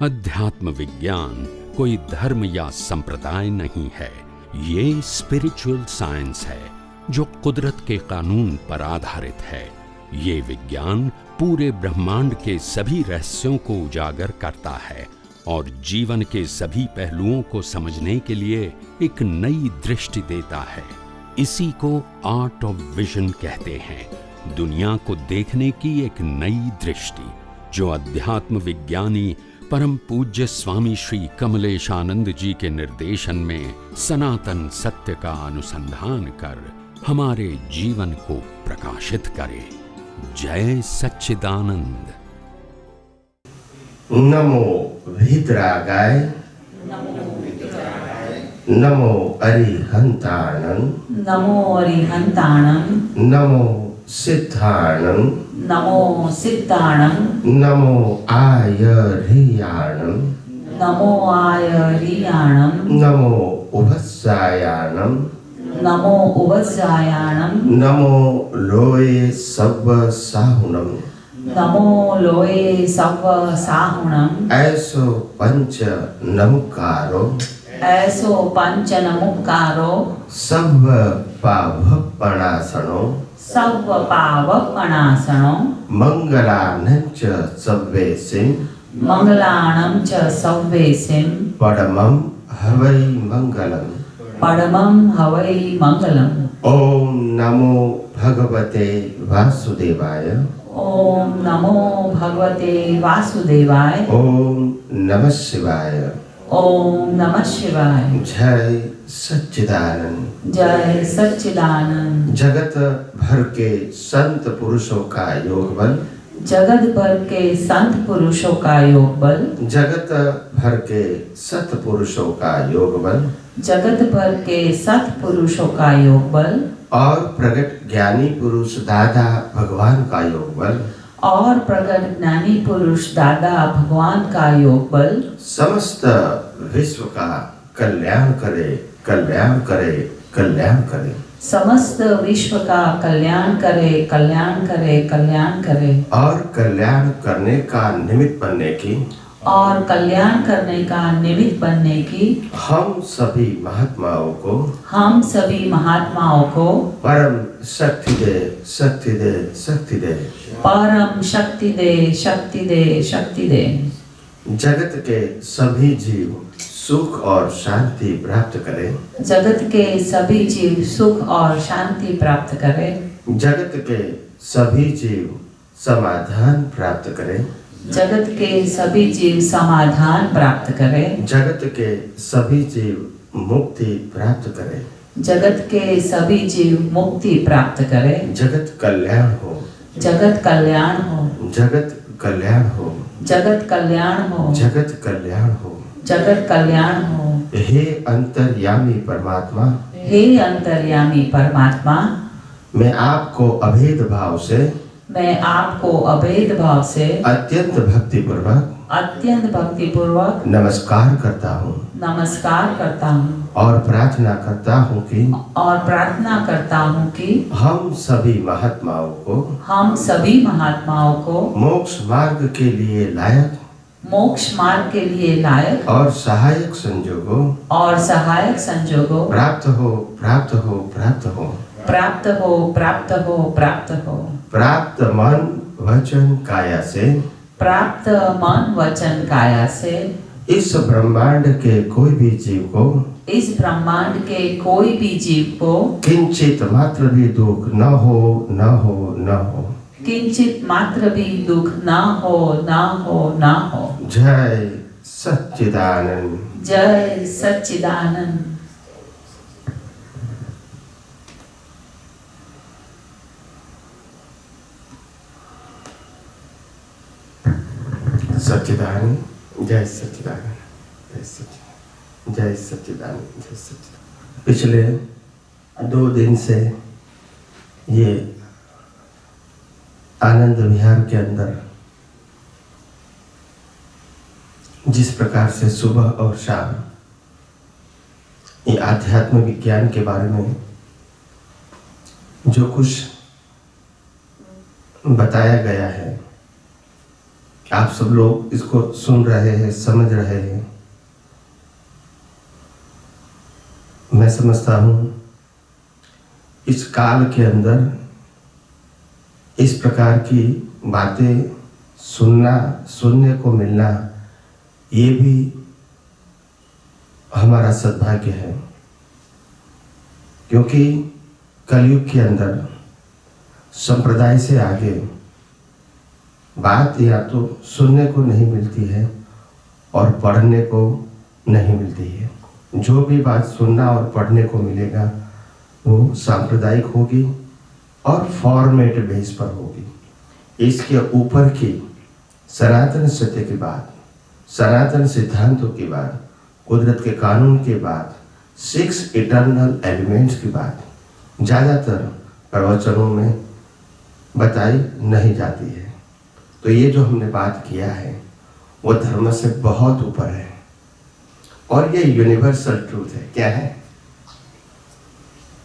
अध्यात्म विज्ञान कोई धर्म या संप्रदाय नहीं है, ये स्पिरिचुअल साइंस है जो कुदरत के कानून पर आधारित है। ये विज्ञान पूरे ब्रह्मांड के सभी रहस्यों को उजागर करता है और जीवन के सभी पहलुओं को समझने के लिए एक नई दृष्टि देता है। इसी को आर्ट ऑफ विजन कहते हैं, दुनिया को देखने की एक नई दृष्टि, जो अध्यात्म विज्ञानी परम पूज्य स्वामी श्री कमलेशानंद जी के निर्देशन में सनातन सत्य का अनुसंधान कर हमारे जीवन को प्रकाशित करे। जय सच्चिदानंद। नमो वीतरागाय, नमो अरिहंताणं, नमो अरिहंताणं, नमो सिद्धाणं, नमो सिद्धाणं, नमो आयर्याणं, नमो आयर्याणं, नमो उभस्सायाणं, नमो उवज्जायाणं, नमो लोये सव्व साहुणं, नमो लोये सव्व साहुणं, ऐसो पंच नमकारो, ऐसो पंच नमुकारो, सव्व पावपणासनो, सव्व पावपणासनो, मंगलानंच सव्वेसिं, मंगलाणं च सव्वेसिं, परमं हवै मंगलम्। परमं हवै मंगलम्। ओम नमो भगवते वासुदेवाय, ओम नमो भगवते वासुदेवाय, ओम नमः शिवाय। ओम नमः शिवाय। जय सच्चिदानंद। जय सच्चिदानंद। जगत भर के संत पुरुषों का योग बल, जगत भर के संत पुरुषों का योग बल, जगत भर के सत पुरुषों का योग बल, जगत भर के सत पुरुषों का योग बल और प्रगट ज्ञानी पुरुष दादा भगवान का योग बल, और प्रगट ज्ञानी पुरुष दादा भगवान का योग बल समस्त विश्व का कल्याण करे, कल्याण करे, कल्याण करे। समस्त विश्व का कल्याण करे, कल्याण करे, कल्याण करे। और कल्याण करने का निमित्त बनने की, और कल्याण करने का निमित्त बनने की हम सभी महात्माओं को, हम सभी महात्माओं को परम शक्ति दे, शक्ति दे, शक्ति दे। परम शक्ति दे, शक्ति दे, शक्ति दे। जगत के सभी जीव सुख और शांति प्राप्त करें, जगत के सभी जीव सुख और शांति प्राप्त करें। जगत के सभी जीव समाधान प्राप्त करें, जगत के सभी जीव समाधान प्राप्त करें। जगत के सभी जीव मुक्ति प्राप्त करें, जगत के सभी जीव मुक्ति प्राप्त करें। जगत कल्याण हो, जगत कल्याण हो, जगत कल्याण हो, जगत कल्याण हो, जगत कल्याण हो। जगत कल्याण हो। हे अंतर्यामी परमात्मा, हे अंतर्यामी परमात्मा, मैं आपको अभेद भाव से, मैं आपको अभेद भाव से अत्यंत भक्ति पूर्वक, अत्यंत भक्ति पूर्वक नमस्कार करता हूँ नमस्कार करता हूँ और प्रार्थना करता हूँ कि और प्रार्थना करता हूँ कि हम सभी महात्माओं को, हम सभी महात्माओं को मोक्ष मार्ग के लिए लायक, मोक्ष मार्ग के लिए लायक और सहायक संजोगों, और सहायक संजोगों प्राप्त हो, प्राप्त हो, प्राप्त हो, प्राप्त हो, प्राप्त हो, प्राप्त हो। प्राप्त मन वचन काया से, प्राप्त मन वचन काया से इस ब्रह्मांड के कोई भी जीव को, इस ब्रह्मांड के कोई भी जीव को किंचित मात्र भी दुख न हो, न हो, न हो। किंचित मात्र भी दुख ना हो, ना हो, ना हो। जय सच्चिदानंद। जय सच्चिदानंद। सच्चिदानंद। जय सच्चिदानंद, जय सच्चिदानंद, जय सच्चिदानंद, जय सच्चिदानंद। पिछले 2 दिन से ये आनंद विहार के अंदर जिस प्रकार से सुबह और शाम ये आध्यात्म विज्ञान के बारे में जो कुछ बताया गया है, आप सब लोग इसको सुन रहे हैं, समझ रहे हैं। मैं समझता हूँ इस काल के अंदर इस प्रकार की बातें सुनने को मिलना, ये भी हमारा सद्भाग्य है, क्योंकि कलयुग के अंदर संप्रदाय से आगे बात या तो सुनने को नहीं मिलती है और पढ़ने को नहीं मिलती है। जो भी बात सुनना और पढ़ने को मिलेगा वो सांप्रदायिक होगी और फॉर्मेट बेस पर होगी। इसके ऊपर की सनातन सत्य की बात, सनातन सिद्धांतों की बात, कुदरत के कानून की बात, 6 इटर्नल एलिमेंट्स की बात ज़्यादातर प्रवचनों में बताई नहीं जाती है। तो ये जो हमने बात किया है वो धर्म से बहुत ऊपर है और ये यूनिवर्सल ट्रूथ है। क्या है?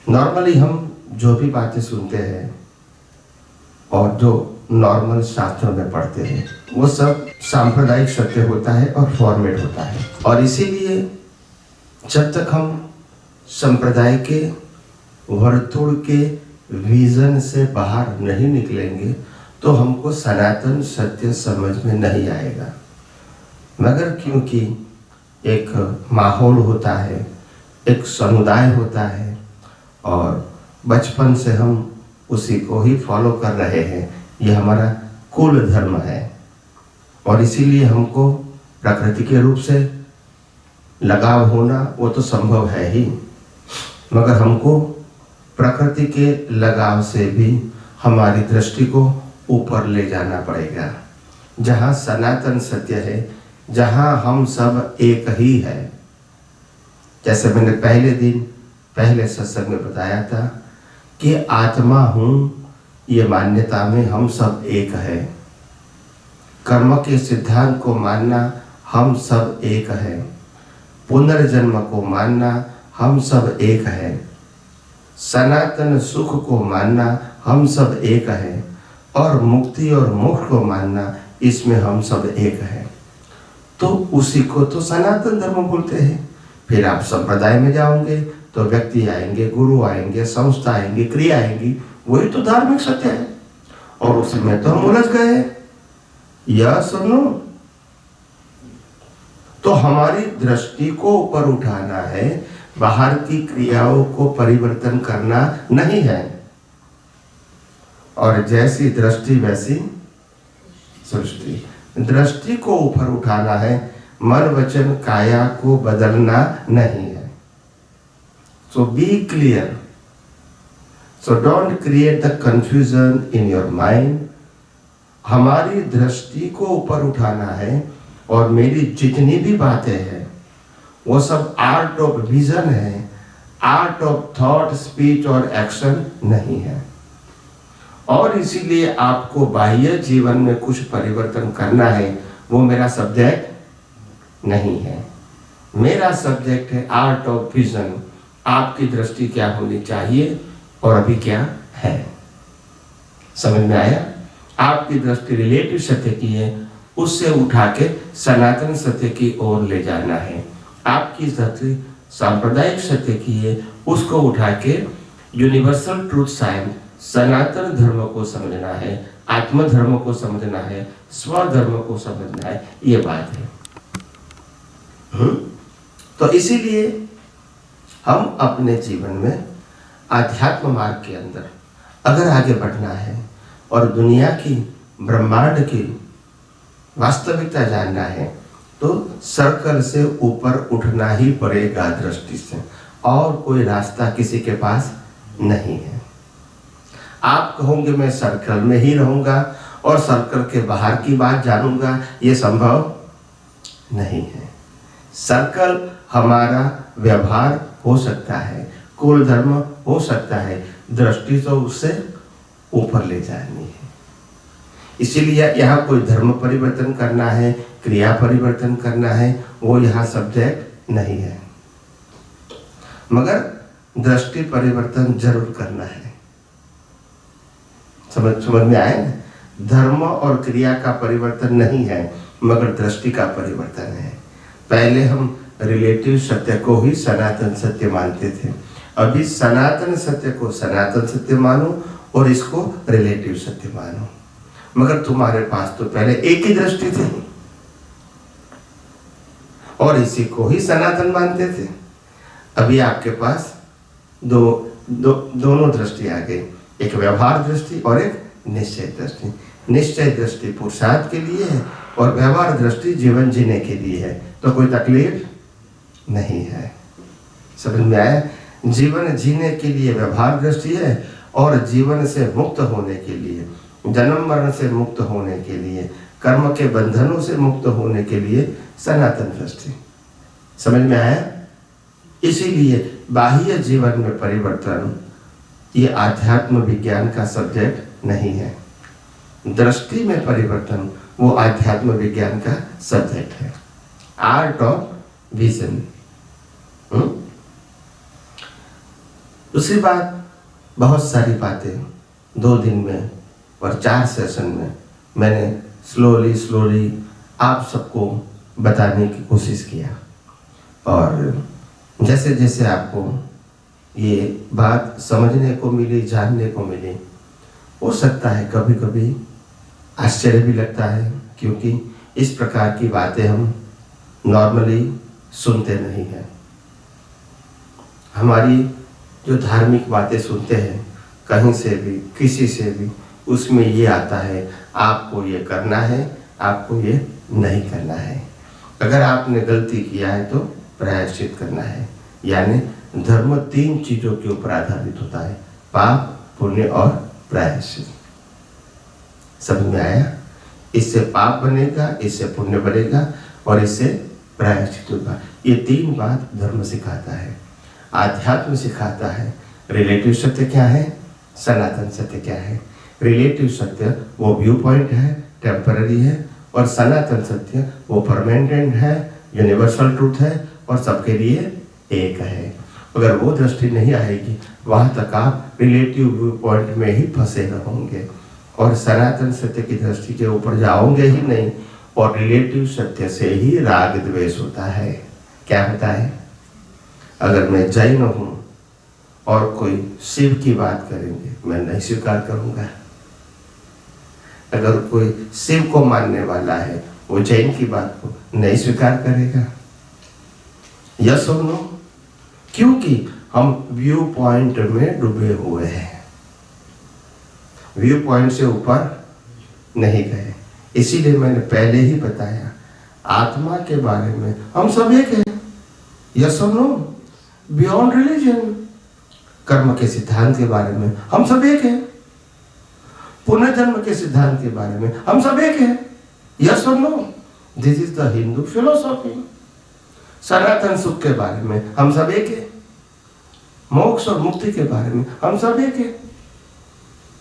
नॉर्मली हम जो भी बातें सुनते हैं और जो नॉर्मल शास्त्रों में पढ़ते हैं वो सब सांप्रदायिक सत्य होता है और फॉर्मेट होता है। और इसीलिए जब तक हम संप्रदाय के वर्तुल के विजन से बाहर नहीं निकलेंगे तो हमको सनातन सत्य समझ में नहीं आएगा। मगर क्योंकि एक माहौल होता है, एक समुदाय होता है और बचपन से हम उसी को ही फॉलो कर रहे हैं, ये हमारा कुल धर्म है और इसीलिए हमको प्रकृति के रूप से लगाव होना वो तो संभव है ही, मगर हमको प्रकृति के लगाव से भी हमारी दृष्टि को ऊपर ले जाना पड़ेगा, जहाँ सनातन सत्य है, जहाँ हम सब एक ही है। जैसे मैंने पहले सत्संग में बताया था कि आत्मा हूँ ये मान्यता में हम सब एक है। कर्म के सिद्धांत को मानना हम सब एक है। पुनर्जन्म को मानना हम सब एक है। सनातन सुख को मानना हम सब एक है और मुक्ति और मोक्ष को मानना इसमें हम सब एक है। तो उसी को तो सनातन धर्म बोलते हैं। फिर आप संप्रदाय में जाओगे तो व्यक्ति आएंगे, गुरु आएंगे, संस्था आएंगी, क्रिया आएंगी, वही तो धार्मिक सत्य है और उसमें तो हम उलझ गए। यह सुनो, तो हमारी दृष्टि को ऊपर उठाना है, बाहर की क्रियाओं को परिवर्तन करना नहीं है। और जैसी दृष्टि वैसी सृष्टि, दृष्टि को ऊपर उठाना है, मन वचन काया को बदलना नहीं है। So be clear, so don't create the confusion in your mind. हमारी दृष्टि को ऊपर उठाना है और मेरी जितनी भी बातें हैं वो सब आर्ट ऑफ विजन है, आर्ट ऑफ थॉट, स्पीच और एक्शन नहीं है। और इसीलिए आपको बाह्य जीवन में कुछ परिवर्तन करना है, वो मेरा सब्जेक्ट नहीं है। मेरा सब्जेक्ट है आर्ट ऑफ विजन। आपकी दृष्टि क्या होनी चाहिए और अभी क्या है, समझ में आया? आपकी दृष्टि रिलेटिव सत्य की है, उससे उठा के सनातन सत्य की ओर ले जाना है। आपकी दृष्टि सांप्रदायिक सत्य की है, उसको उठा के यूनिवर्सल ट्रूथ साइंस, सनातन धर्म को समझना है, आत्म धर्म को समझना है, स्वधर्म को समझना है, ये बात है। तो इसीलिए हम अपने जीवन में आध्यात्म मार्ग के अंदर अगर आगे बढ़ना है और दुनिया की, ब्रह्मांड की वास्तविकता जानना है तो सर्कल से ऊपर उठना ही पड़ेगा दृष्टि से, और कोई रास्ता किसी के पास नहीं है। आप कहोगे मैं सर्कल में ही रहूंगा और सर्कल के बाहर की बात जानूंगा, ये संभव नहीं है। सर्कल हमारा व्यवहार हो सकता है, कुल धर्म हो सकता है, दृष्टि तो उससे ऊपर ले जानी है। इसीलिए यहाँ कोई धर्म परिवर्तन करना है, क्रिया परिवर्तन करना है, वो यहाँ सब्जेक्ट नहीं है, मगर दृष्टि परिवर्तन जरूर करना है। समझ में आए ना? धर्म और क्रिया का परिवर्तन नहीं है, मगर दृष्टि का परिवर्तन है। पहले हम रिलेटिव सत्य को ही सनातन सत्य मानते थे, अभी सनातन सत्य को सनातन सत्य मानो और इसको रिलेटिव सत्य मानो। मगर तुम्हारे पास तो पहले एक ही दृष्टि थी और इसी को ही सनातन मानते थे। अभी आपके पास दोनों दृष्टि आ गई, एक व्यवहार दृष्टि और एक निश्चय दृष्टि। निश्चय दृष्टि पुरुषार्थ के लिए है और व्यवहार दृष्टि जीवन जीने के लिए है, तो कोई तकलीफ नहीं है। समझ में आया? जीवन जीने के लिए व्यवहार दृष्टि है और जीवन से मुक्त होने के लिए, जन्म मरण से मुक्त होने के लिए, कर्म के बंधनों से मुक्त होने के लिए सनातन दृष्टि। समझ में आया? इसीलिए बाह्य जीवन में परिवर्तन ये आध्यात्म विज्ञान का सब्जेक्ट नहीं है, दृष्टि में परिवर्तन वो आध्यात्म विज्ञान का सब्जेक्ट है, आर्ट ऑफ विजन। दूसरी बात, बहुत सारी बातें 2 दिन में और 4 सेशन में मैंने स्लोली आप सबको बताने की कोशिश किया, और जैसे जैसे आपको ये बात समझने को मिली, जानने को मिली, हो सकता है कभी कभी आश्चर्य भी लगता है, क्योंकि इस प्रकार की बातें हम नॉर्मली सुनते नहीं हैं। हमारी जो धार्मिक बातें सुनते हैं कहीं से भी, किसी से भी, उसमें ये आता है आपको ये करना है, आपको ये नहीं करना है। अगर आपने गलती किया है तो प्रायश्चित करना है। यानी धर्म 3 चीजों के ऊपर आधारित होता है, पाप, पुण्य और प्रायश्चित। समझ में आया? इससे पाप बनेगा, इससे पुण्य बनेगा और इससे प्रायश्चित होगा। ये 3 बात धर्म सिखाता है। आध्यात्म सिखाता है रिलेटिव सत्य क्या है, सनातन सत्य क्या है। रिलेटिव सत्य वो व्यू पॉइंट है, टेम्पररी है, और सनातन सत्य वो परमानेंट है, यूनिवर्सल ट्रूथ है और सबके लिए एक है। अगर वो दृष्टि नहीं आएगी, वहां तक आप रिलेटिव व्यू पॉइंट में ही फंसे रहोगे और सनातन सत्य की दृष्टि के ऊपर जाओगे ही नहीं। और रिलेटिव सत्य से ही राग द्वेष होता है। क्या होता है? अगर मैं जैन हूं और कोई शिव की बात करेंगे, मैं नहीं स्वीकार करूंगा। अगर कोई शिव को मानने वाला है, वो जैन की बात को नहीं स्वीकार करेगा। यस और नो? क्योंकि हम व्यू पॉइंट में डूबे हुए हैं, व्यू पॉइंट से ऊपर नहीं गए। इसीलिए मैंने पहले ही बताया, आत्मा के बारे में हम सब एक हैं। यस और नो? बियॉन्ड रिलीजन, कर्म के सिद्धांत के बारे में हम सब एक हैं। पुनर्जन्म के सिद्धांत के बारे में हम सब एक हैं। यस और no? This is the Hindu philosophy. सनातन सुख के बारे में हम सब एक हैं। मोक्ष और मुक्ति के बारे में हम सब एक हैं।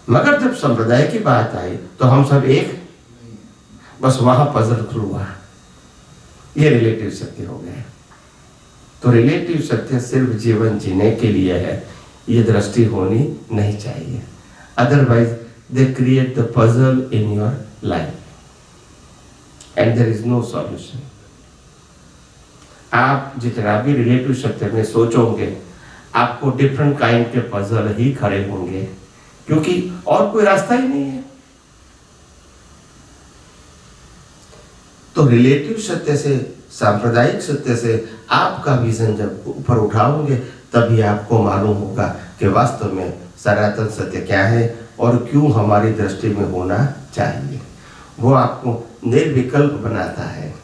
मगर जब संप्रदाय की बात आई तो हम सब एक, बस वहां पजल शुरू हुआ। ये रिलेटिव सत्य हो गए। तो रिलेटिव सत्य सिर्फ जीवन जीने के लिए है, ये दृष्टि होनी नहीं चाहिए। Otherwise they create the puzzle in your life and there is no solution. आप जितना भी रिलेटिव सत्य में सोचोगे, आपको डिफरेंट काइंड के पजल ही खड़े होंगे, क्योंकि और कोई रास्ता ही नहीं है। तो रिलेटिव सत्य से, सांप्रदायिक सत्य से आपका विजन जब ऊपर उठाओगे, तभी आपको मालूम होगा कि वास्तव में सनातन सत्य क्या है और क्यों हमारी दृष्टि में होना चाहिए। वो आपको निर्विकल्प बनाता है,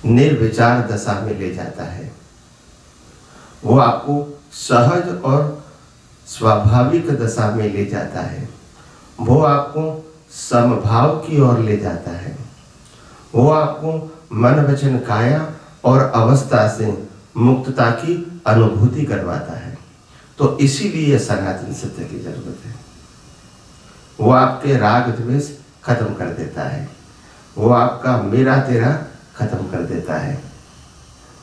निर्विचार दशा में ले जाता है। वो आपको सहज और स्वाभाविक दशा में ले जाता है। वो आपको समभाव की ओर ले जाता है। वो आपको मन वचन काया और अवस्था से मुक्तता की अनुभूति करवाता है। तो इसीलिए सनातन सत्य की जरूरत है। वो आपके राग द्वेष खत्म कर देता है। वो आपका मेरा तेरा खत्म कर देता है।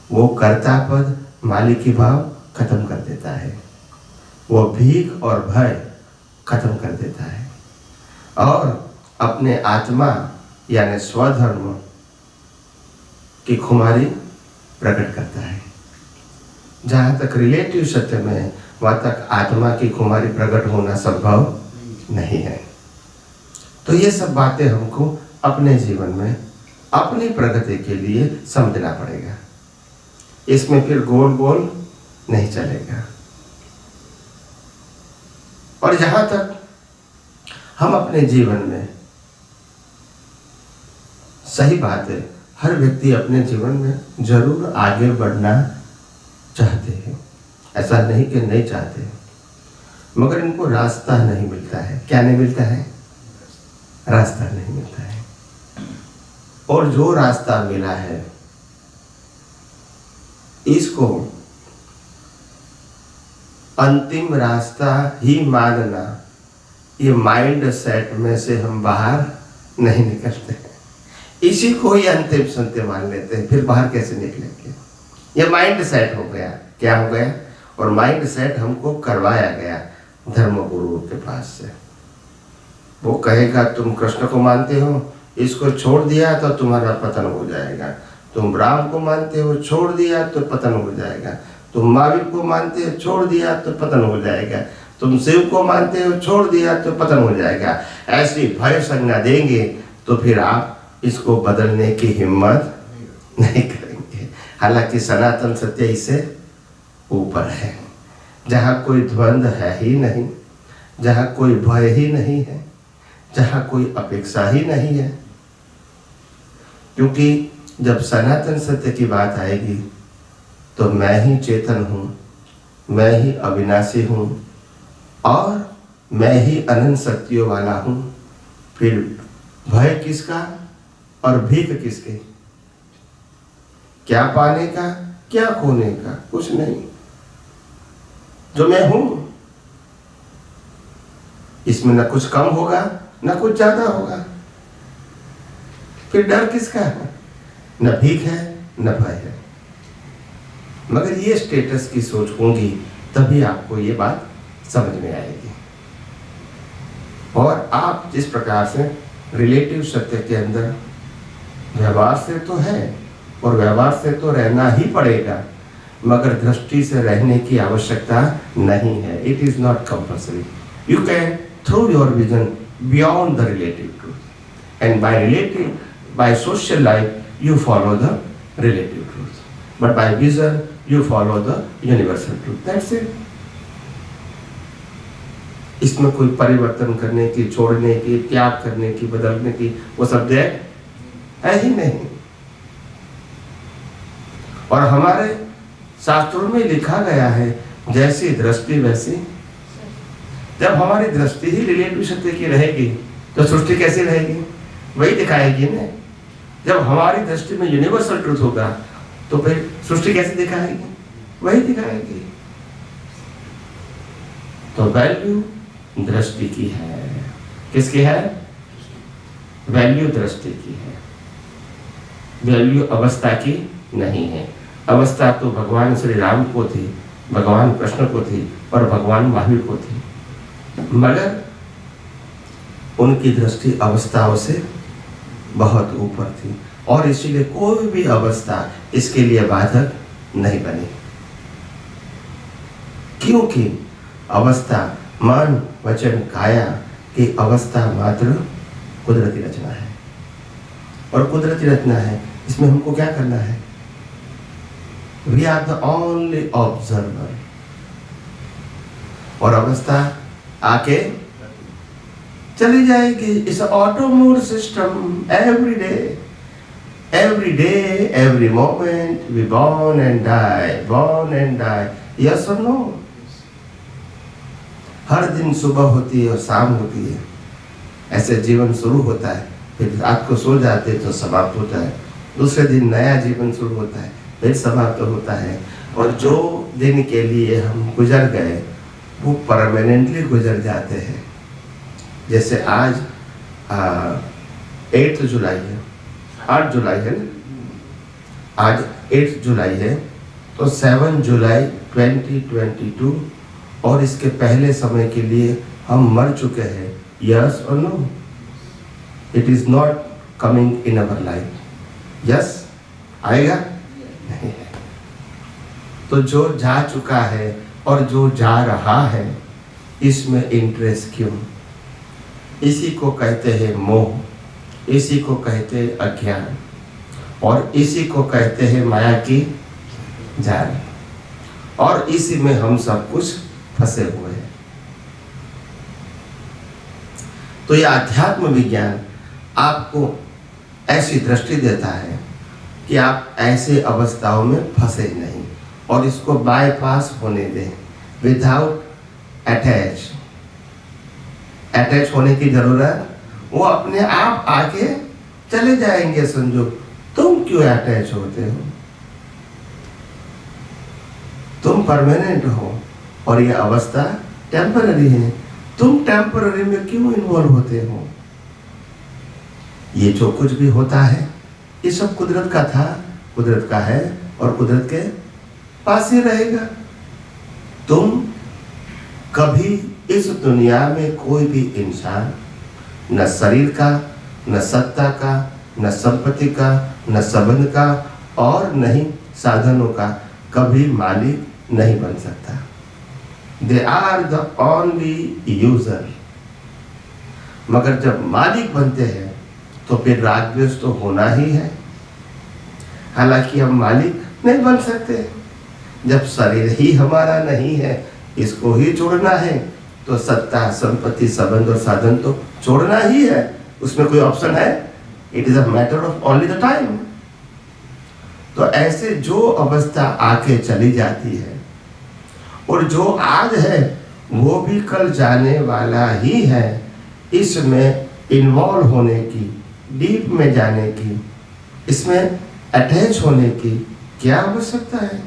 वो कर्ता पद मालिकी भाव खत्म कर देता है। वो भीख और भय खत्म कर देता है। और अपने आत्मा यानी स्वधर्म की खुमारी प्रकट करता है। जहाँ तक रिलेटिव सत्य में है, वहाँ तक आत्मा की खुमारी प्रकट होना संभव नहीं है। तो ये सब बातें हमको अपने जीवन में अपनी प्रगति के लिए समझना पड़ेगा। इसमें फिर गोल गोल नहीं चलेगा। और जहाँ तक हम अपने जीवन में, सही बात है, हर व्यक्ति अपने जीवन में जरूर आगे बढ़ना चाहते हैं, ऐसा नहीं कि नहीं चाहते, मगर इनको रास्ता नहीं मिलता है। क्या नहीं मिलता है? रास्ता नहीं मिलता है। और जो रास्ता मिला है, इसको अंतिम रास्ता ही मानना, ये माइंड सेट में से हम बाहर नहीं निकलते हैं। इसी को ही अंतिम सत्य मान लेते हैं, फिर बाहर कैसे निकलेंगे? ये माइंड सेट हो गया। क्या हो गया? और माइंड सेट हमको करवाया गया धर्मगुरु के पास से। वो कहेगा तुम कृष्ण को मानते हो, इसको छोड़ दिया तो तुम्हारा पतन हो जाएगा। तुम राम को मानते हो, छोड़ दिया तो पतन हो जाएगा। तुम महावीर को मानते हो, छोड़ दिया तो पतन हो जाएगा। तुम शिव को मानते हो, छोड़ दिया तो पतन हो जाएगा। ऐसी भय संज्ञा देंगे तो फिर आप इसको बदलने की हिम्मत नहीं करेंगे। हालांकि सनातन सत्य इससे ऊपर है, जहाँ कोई द्वंद्व है ही नहीं, जहाँ कोई भय ही नहीं है, जहाँ कोई अपेक्षा ही नहीं है। क्योंकि जब सनातन सत्य की बात आएगी तो मैं ही चेतन हूँ, मैं ही अविनाशी हूँ और मैं ही अनंत शक्तियों वाला हूँ। फिर भय किसका और भीख किसके? क्या पाने का, क्या खोने का? कुछ नहीं। जो मैं हूं, इसमें न कुछ कम होगा न कुछ ज्यादा होगा। फिर डर किसका है? न भीख है न भय है। मगर ये स्टेटस की सोच होगी तभी आपको ये बात समझ में आएगी। और आप जिस प्रकार से रिलेटिव सत्य के अंदर व्यवहार से तो है और व्यवहार से तो रहना ही पड़ेगा, मगर दृष्टि से रहने की आवश्यकता नहीं है। It is not compulsory. You can throw your vision beyond the relative truth and by social life you follow the relative truth, but by vision you follow the universal truth. That's it. इसमें कोई परिवर्तन करने की, छोड़ने की, त्याग करने की, बदलने की वो सब्जेक्ट है ही नहीं। और हमारे शास्त्रों में लिखा गया है जैसी दृष्टि वैसी। जब हमारी दृष्टि ही रिलेटिव सत्य की रहेगी तो सृष्टि कैसी रहेगी? वही दिखाएगी ना। जब हमारी दृष्टि में यूनिवर्सल ट्रूथ होगा तो फिर सृष्टि कैसे दिखाएगी? वही दिखाएगी। तो वैल्यू दृष्टि की है। किसकी है? वैल्यू दृष्टि की है। वैल्यू अवस्था की नहीं है। अवस्था तो भगवान श्री राम को थी, भगवान कृष्ण को थी और भगवान महावीर को थी, मगर उनकी दृष्टि अवस्थाओं से बहुत ऊपर थी और इसीलिए कोई भी अवस्था इसके लिए बाधक नहीं बनी। क्योंकि अवस्था मन वचन काया की अवस्था मात्र कुदरती रचना है। और कुदरती रचना है, इसमें हमको क्या करना है? We are the only observer। और अवस्था आके चली जाएगी। इस auto mode system every day, every moment we born and die। Yes or no? हर दिन सुबह होती है और शाम होती है। ऐसे जीवन शुरू होता है, फिर रात को सो जाते तो समाप्त होता है। दूसरे दिन नया जीवन शुरू होता है, फिर समाप्त होता है। और जो दिन के लिए हम गुजर गए वो परमानेंटली गुजर जाते हैं। जैसे आज 8 जुलाई है, 8 जुलाई है ना, आज 8 जुलाई है, तो 7 जुलाई 2022 और इसके पहले समय के लिए हम मर चुके हैं। यस और no? It is not coming in our life. Yes, आएगा? नहीं है। तो जो जा चुका है और जो जा रहा है, इसमें इंटरेस्ट क्यों? इसी को कहते हैं मोह, इसी को कहते हैं अज्ञान, और इसी को कहते हैं माया की जाल, और इसी में हम सब कुछ फंसे हुए हैं। तो यह अध्यात्म विज्ञान आपको ऐसी दृष्टि देता है कि आप ऐसे अवस्थाओं में फंसे नहीं और इसको बाईपास होने दें, विदाउट अटैच होने की जरूरत, वो अपने आप आके चले जाएंगे। समझो, तुम क्यों अटैच होते हो? तुम परमानेंट हो और ये अवस्था टेम्पररी है। तुम टेम्पररी में क्यों इन्वॉल्व होते हो? ये जो कुछ भी होता है ये सब कुदरत का था, कुदरत का है और कुदरत के पास ही रहेगा। तुम कभी इस दुनिया में कोई भी इंसान न शरीर का, न सत्ता का, न संपत्ति का, न संबंध का और नहीं साधनों का कभी मालिक नहीं बन सकता। They are the only user. मगर जब मालिक बनते हैं तो फिर राग द्वेष तो होना ही है। हालांकि हम मालिक नहीं बन सकते। जब शरीर ही हमारा नहीं है, इसको ही छोड़ना है, तो सत्ता, संपत्ति, संबंध और साधन तो छोड़ना ही है। उसमें कोई ऑप्शन है? It is a matter of only the time. तो ऐसे जो अवस्था आके चली जाती है और जो आज है वो भी कल जाने वाला ही है, इसमें इन्वॉल्व होने की, डीप में जाने की, इसमें अटैच होने की क्या आवश्यकता है?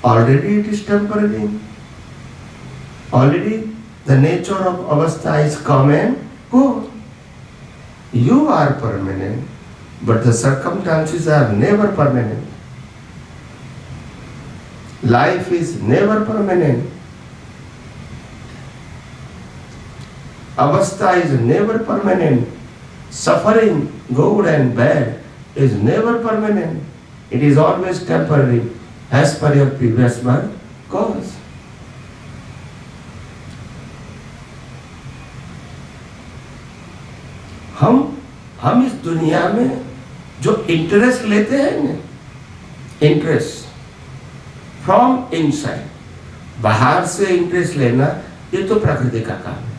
Already it is temporary. Already the nature of avastha is come and go. You are permanent, but the circumstances are never permanent. Life is never permanent. Avastha is never permanent. Suffering, good and bad, is never permanent. It is always temporary, as per your previous birth cause. हम इस दुनिया में जो interest लेते हैं ना, interest from inside, बाहर से इंटरेस्ट लेना, ये तो प्रकृति का काम है।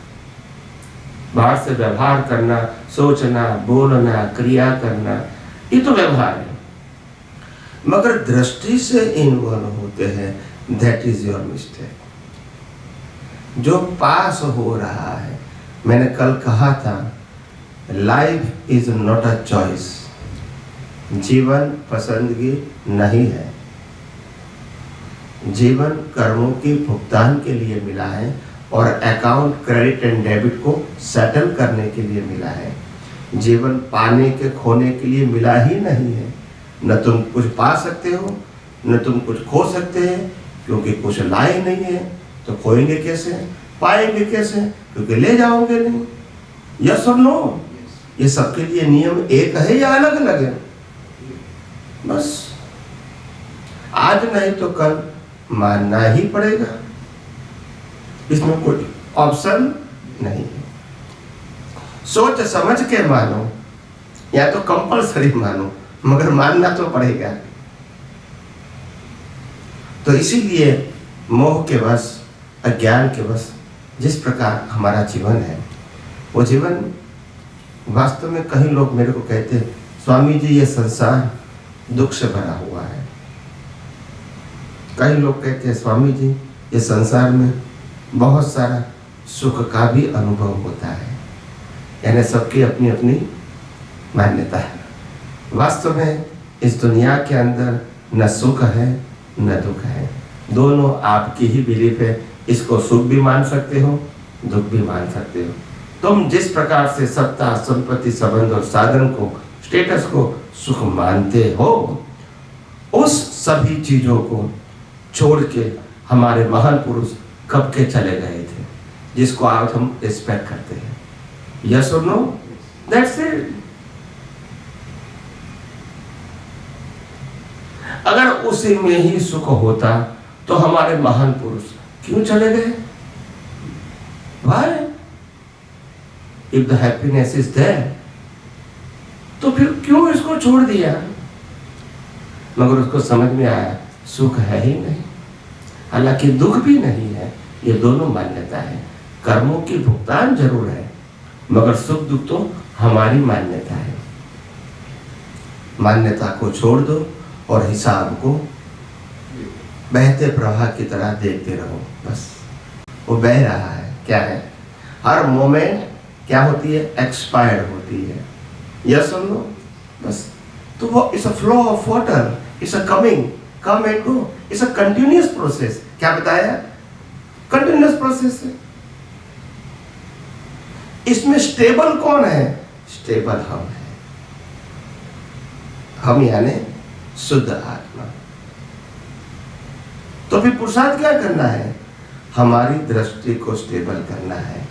बाहर से व्यवहार करना, सोचना, बोलना, क्रिया करना, ये तो व्यवहार है। मगर दृष्टि से इन्वॉल्व होते हैं, दैट इज योर मिस्टेक। जो पास हो रहा है, मैंने कल कहा था, life is not a choice. जीवन पसंदगी नहीं है। जीवन कर्मों की भुगतान के लिए मिला है और अकाउंट, क्रेडिट एंड डेबिट को सेटल करने के लिए मिला है। जीवन पाने के, खोने के लिए मिला ही नहीं है। न तुम कुछ पा सकते हो, न तुम कुछ खो सकते हैं, क्योंकि कुछ लाए नहीं है तो खोएंगे कैसे, पाएंगे कैसे, क्योंकि ले जाओगे नहीं। यस और नो? ये सबके लिए नियम एक है या अलग अलग है? बस आज नहीं तो कल मानना ही पड़ेगा, इसमें कोई ऑप्शन नहीं है। सोच समझ के मानो या तो कंपलसरी मानो, मगर मानना तो पड़ेगा। तो इसीलिए मोह के वश, अज्ञान के वश जिस प्रकार हमारा जीवन है, वो जीवन वास्तव में, कई लोग मेरे को कहते हैं, स्वामी जी ये संसार दुख से भरा हुआ है। कई लोग कहते हैं, स्वामी जी ये संसार में बहुत सारा सुख का भी अनुभव होता है। यानी सबकी अपनी अपनी मान्यता है। वास्तव में इस दुनिया के अंदर न सुख है न दुख है, दोनों आपकी ही बिलीफ है। इसको सुख भी मान सकते हो, दुख भी मान सकते हो। तुम जिस प्रकार से सत्ता, संपत्ति, संबंध और साधन को, स्टेटस को सुख मानते हो, उस सभी चीजों को छोड़ के हमारे महान पुरुष कब के चले गए थे, जिसको आज हम रिस्पेक्ट करते हैं। यस और नो, दैट्स इट। अगर उसी में ही सुख होता तो हमारे महान पुरुष क्यों चले गए? Why? If the happiness is there, तो फिर क्यों इसको छोड़ दिया? मगर उसको समझ में आया सुख है ही नहीं, हालांकि दुख भी नहीं है। ये दोनों मान्यता है। कर्मों की भुगतान जरूर है, मगर सुख दुख तो हमारी मान्यता है। मान्यता को छोड़ दो और हिसाब को बहते प्रवाह की तरह देखते रहो। बस वो बह रहा है, क्या है, हर मोमेंट क्या होती है, एक्सपायर्ड होती है। यस और नो, बस। तो वो it's a flow of water, it's a coming, come and go, it's a continuous process. क्या बताया? कंटिन्यूअस प्रोसेस है। इसमें स्टेबल कौन है? स्टेबल हम है, हम यानी शुद्ध आत्मा। तो फिर पुरुषार्थ क्या करना है? हमारी दृष्टि को स्टेबल करना है।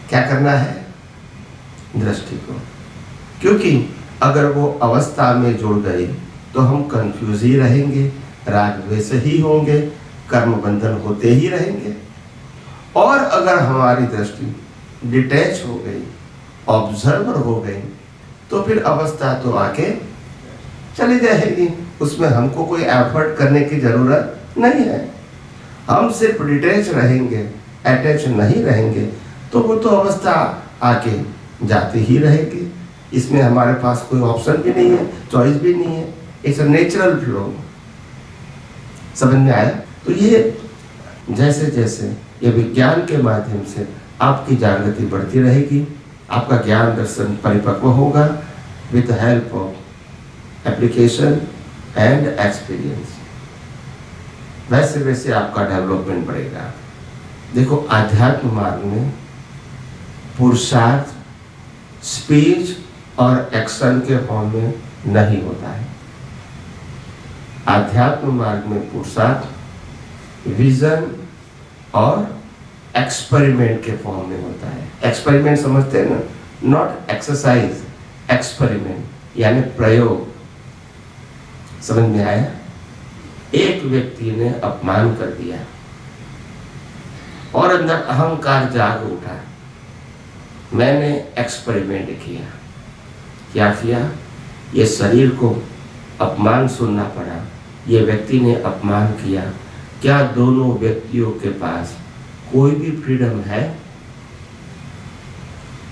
क्या करना है? दृष्टि को। क्योंकि अगर वो अवस्था में जुड़ गई तो हम कंफ्यूज ही रहेंगे, राग द्वेष ही होंगे, कर्म बंधन होते ही रहेंगे। और अगर हमारी दृष्टि डिटैच हो गई, ऑब्जर्वर हो गई, तो फिर अवस्था तो आके चली जाएगी। उसमें हमको कोई एफर्ट करने की जरूरत नहीं है। हम सिर्फ डिटैच रहेंगे, अटैच नहीं रहेंगे, तो वो तो अवस्था आके जाती ही रहेगी। इसमें हमारे पास कोई ऑप्शन भी नहीं है, चॉइस भी नहीं है। It's a natural flow. समझ में आया? तो ये जैसे जैसे ये विज्ञान के माध्यम से आपकी जागृति बढ़ती रहेगी, आपका ज्ञान दर्शन परिपक्व होगा with the help of application and experience. वैसे वैसे आपका डेवलपमेंट बढ़ेगा। देखो, आध्यात्म मार्ग में पुरुषार्थ स्पीच और एक्शन के फॉर्म में नहीं होता है। आध्यात्म मार्ग में पुरुषार्थ विजन और एक्सपेरिमेंट के फॉर्म में होता है। एक्सपेरिमेंट समझते हैं ना, नॉट एक्सरसाइज, एक्सपेरिमेंट यानी प्रयोग। समझ में आया? एक व्यक्ति ने अपमान कर दिया और अंदर अहंकार जाग उठा। मैंने एक्सपेरिमेंट किया। क्या किया? ये शरीर को अपमान सुनना पड़ा, ये व्यक्ति ने अपमान किया। क्या दोनों व्यक्तियों के पास कोई भी फ्रीडम है?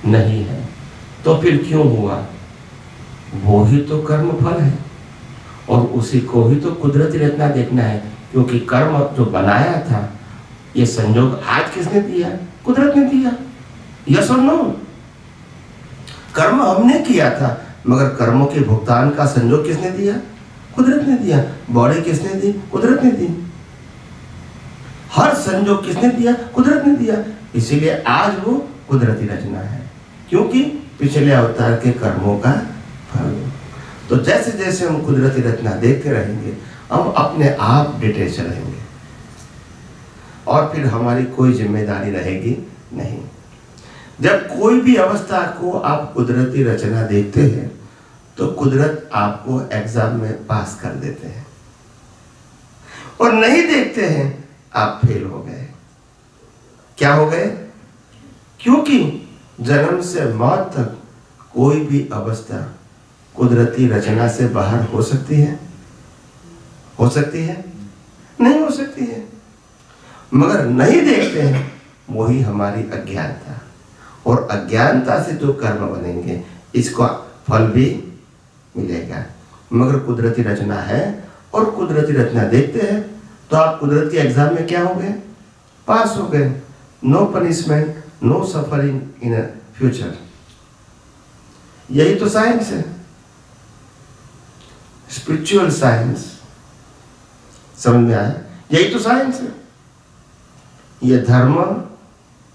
नहीं है। तो फिर क्यों हुआ? वो ही तो कर्म फल है और उसी को ही तो कुदरती रचना देखना है। क्योंकि कर्म जो बनाया था, ये संयोग आज किसने दिया? कुदरत ने दिया। यस और नो? कर्म हमने किया था, मगर कर्मों के भुगतान का संयोग किसने दिया? कुदरत ने दिया। बॉडी किसने दी? कुदरत ने दी। हर संयोग किसने दिया? कुदरत ने दिया। इसीलिए आज वो कुदरती रचना है, क्योंकि पिछले अवतार के कर्मों का फल। तो जैसे जैसे हम कुदरती रचना देखते रहेंगे, हम अपने आप डिटेच रहेंगे और फिर हमारी कोई जिम्मेदारी रहेगी नहीं। जब कोई भी अवस्था को आप कुदरती रचना देखते हैं तो कुदरत आपको एग्जाम में पास कर देते हैं, और नहीं देखते हैं आप फेल हो गए। क्या हो गए? क्योंकि जन्म से मौत तक कोई भी अवस्था कुदरती रचना से बाहर हो सकती है? हो सकती है? नहीं हो सकती है। मगर नहीं देखते हैं, वही हमारी अज्ञानता, और अज्ञानता से जो कर्म बनेंगे इसका फल भी मिलेगा। मगर कुदरती रचना है और कुदरती रचना देखते हैं तो आप कुदरत के एग्जाम में क्या हो गए? पास हो गए। No punishment, no suffering in future. यही तो साइंस है, स्पिरिचुअल साइंस। समझ में आया? यही तो साइंस है। यह धर्म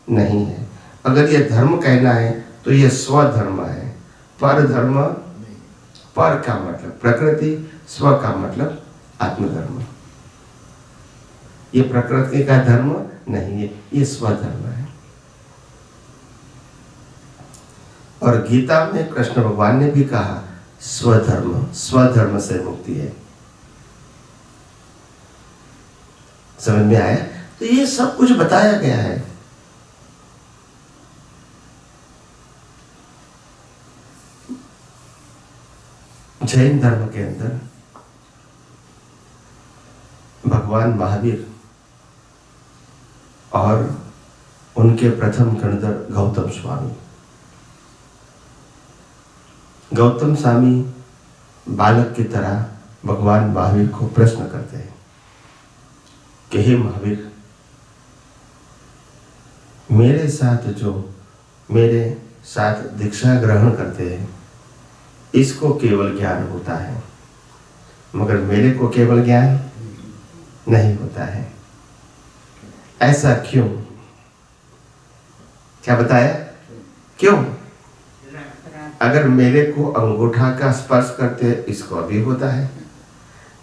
नहीं है। अगर यह धर्म कहना है तो यह स्वधर्म है। पर धर्म, पर का मतलब प्रकृति, स्व का मतलब आत्मधर्म। ये प्रकृति का धर्म नहीं है, ये स्वधर्म है। और गीता में कृष्ण भगवान ने भी कहा स्वधर्म से मुक्ति है। समझ में आया? तो ये सब कुछ बताया गया है। जैन धर्म के अंदर भगवान महावीर और उनके प्रथम गणधर गौतम स्वामी। गौतम स्वामी बालक की तरह भगवान महावीर को प्रश्न करते हैं कि हे महावीर, मेरे साथ दीक्षा ग्रहण करते हैं, इसको केवल ज्ञान होता है, मगर मेरे को केवल ज्ञान नहीं होता है। ऐसा क्यों? क्या बताया? क्यों? अगर मेरे को अंगूठा का स्पर्श करते इसको भी होता है,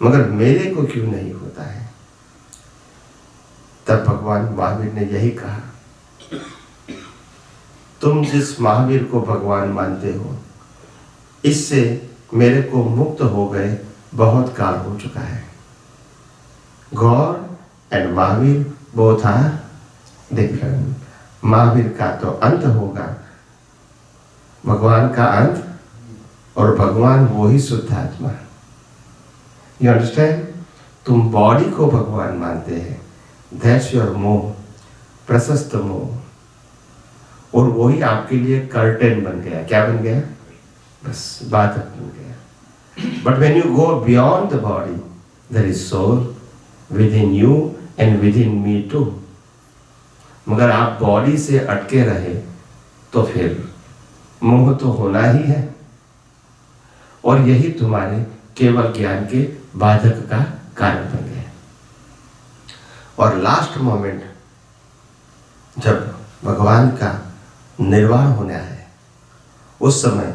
मगर मेरे को क्यों नहीं होता है? तब भगवान महावीर ने यही कहा, तुम जिस महावीर को भगवान मानते हो, इससे मेरे को मुक्त हो गए बहुत काल हो चुका है। God and Mahavir both are different. Mahavir का तो अंत होगा, भगवान का अंत, और भगवान वो ही शुद्ध आत्मा। You understand? तुम बॉडी को भगवान मानते हैं, दैट्स योर मोह, प्रशस्त मोह, और वही आपके लिए कर्टेन बन गया। क्या बन गया? बस बाधक बन गया। But when you go beyond the body, there is soul within you and within me too. मगर आप बॉडी से अटके रहे तो फिर मोह तो होना ही है, और यही तुम्हारे केवल ज्ञान के बाधक का कारण बन गया। और लास्ट मोमेंट जब भगवान का निर्वाण होना है, उस समय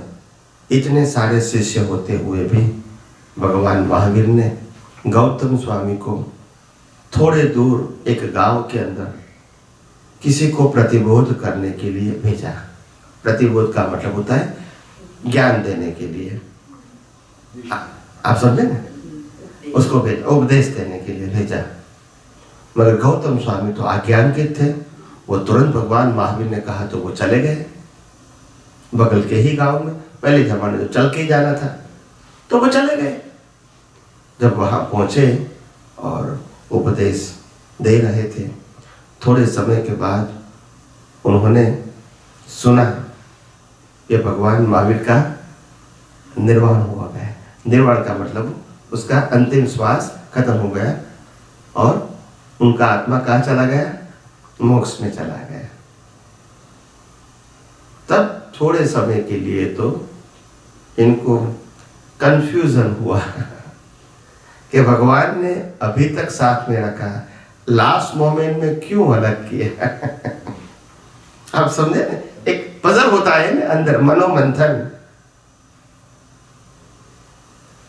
इतने सारे शिष्य होते हुए भी भगवान महावीर ने गौतम स्वामी को थोड़े दूर एक गांव के अंदर किसी को प्रतिबोध करने के लिए भेजा। प्रतिबोध का मतलब होता है ज्ञान देने के लिए। आप समझे ना? उसको भेजा, उपदेश देने के लिए भेजा। मगर गौतम स्वामी तो अज्ञानकित थे, वो तुरंत भगवान महावीर ने कहा तो वो चले गए बगल के ही गांव में। पहले जमाने में चल के ही जाना था, तो वो चले गए। जब वहां पहुंचे और उपदेश दे रहे थे, थोड़े समय के बाद उन्होंने सुना कि भगवान महावीर का निर्वाण हुआ गया। निर्वाण का मतलब उसका अंतिम श्वास खत्म हो गया और उनका आत्मा कहाँ चला गया? मोक्ष में चला गया। तब थोड़े समय के लिए तो इनको कंफ्यूजन हुआ कि भगवान ने अभी तक साथ में रखा, लास्ट मोमेंट में क्यों अलग किया? आप समझे? एक पजल होता है ना अंदर, मनोमंथन।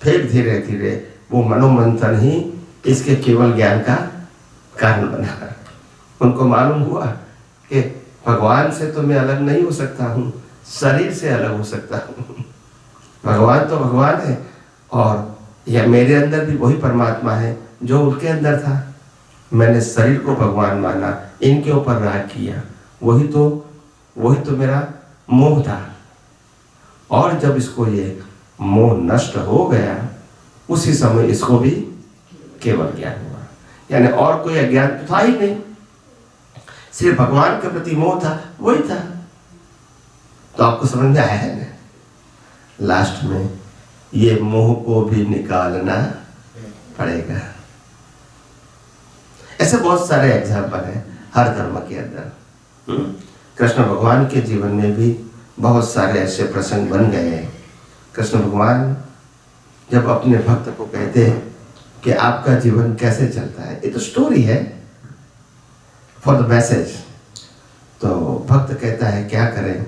फिर धीरे धीरे वो मनोमंथन ही इसके केवल ज्ञान का कारण बना। उनको मालूम हुआ कि भगवान से तो मैं अलग नहीं हो सकता हूँ, शरीर से अलग हो सकता हूँ। भगवान तो भगवान है, और यह मेरे अंदर भी वही परमात्मा है जो उनके अंदर था। मैंने शरीर को भगवान माना, इनके ऊपर राग किया, वही तो मेरा मोह था। और जब इसको ये मोह नष्ट हो गया, उसी समय इसको भी केवल ज्ञान हुआ। यानी और कोई अज्ञान तो था ही नहीं, सिर्फ भगवान के प्रति मोह था, वही था। तो आपको समझ में आया है ना? लास्ट में ये मोह को भी निकालना पड़ेगा। ऐसे बहुत सारे एग्जाम्पल हैं हर धर्म के अंदर। कृष्ण भगवान के जीवन में भी बहुत सारे ऐसे प्रसंग बन गए हैं। कृष्ण भगवान जब अपने भक्त को कहते हैं कि आपका जीवन कैसे चलता है, ये तो स्टोरी है फॉर द मैसेज। तो भक्त कहता है क्या करें,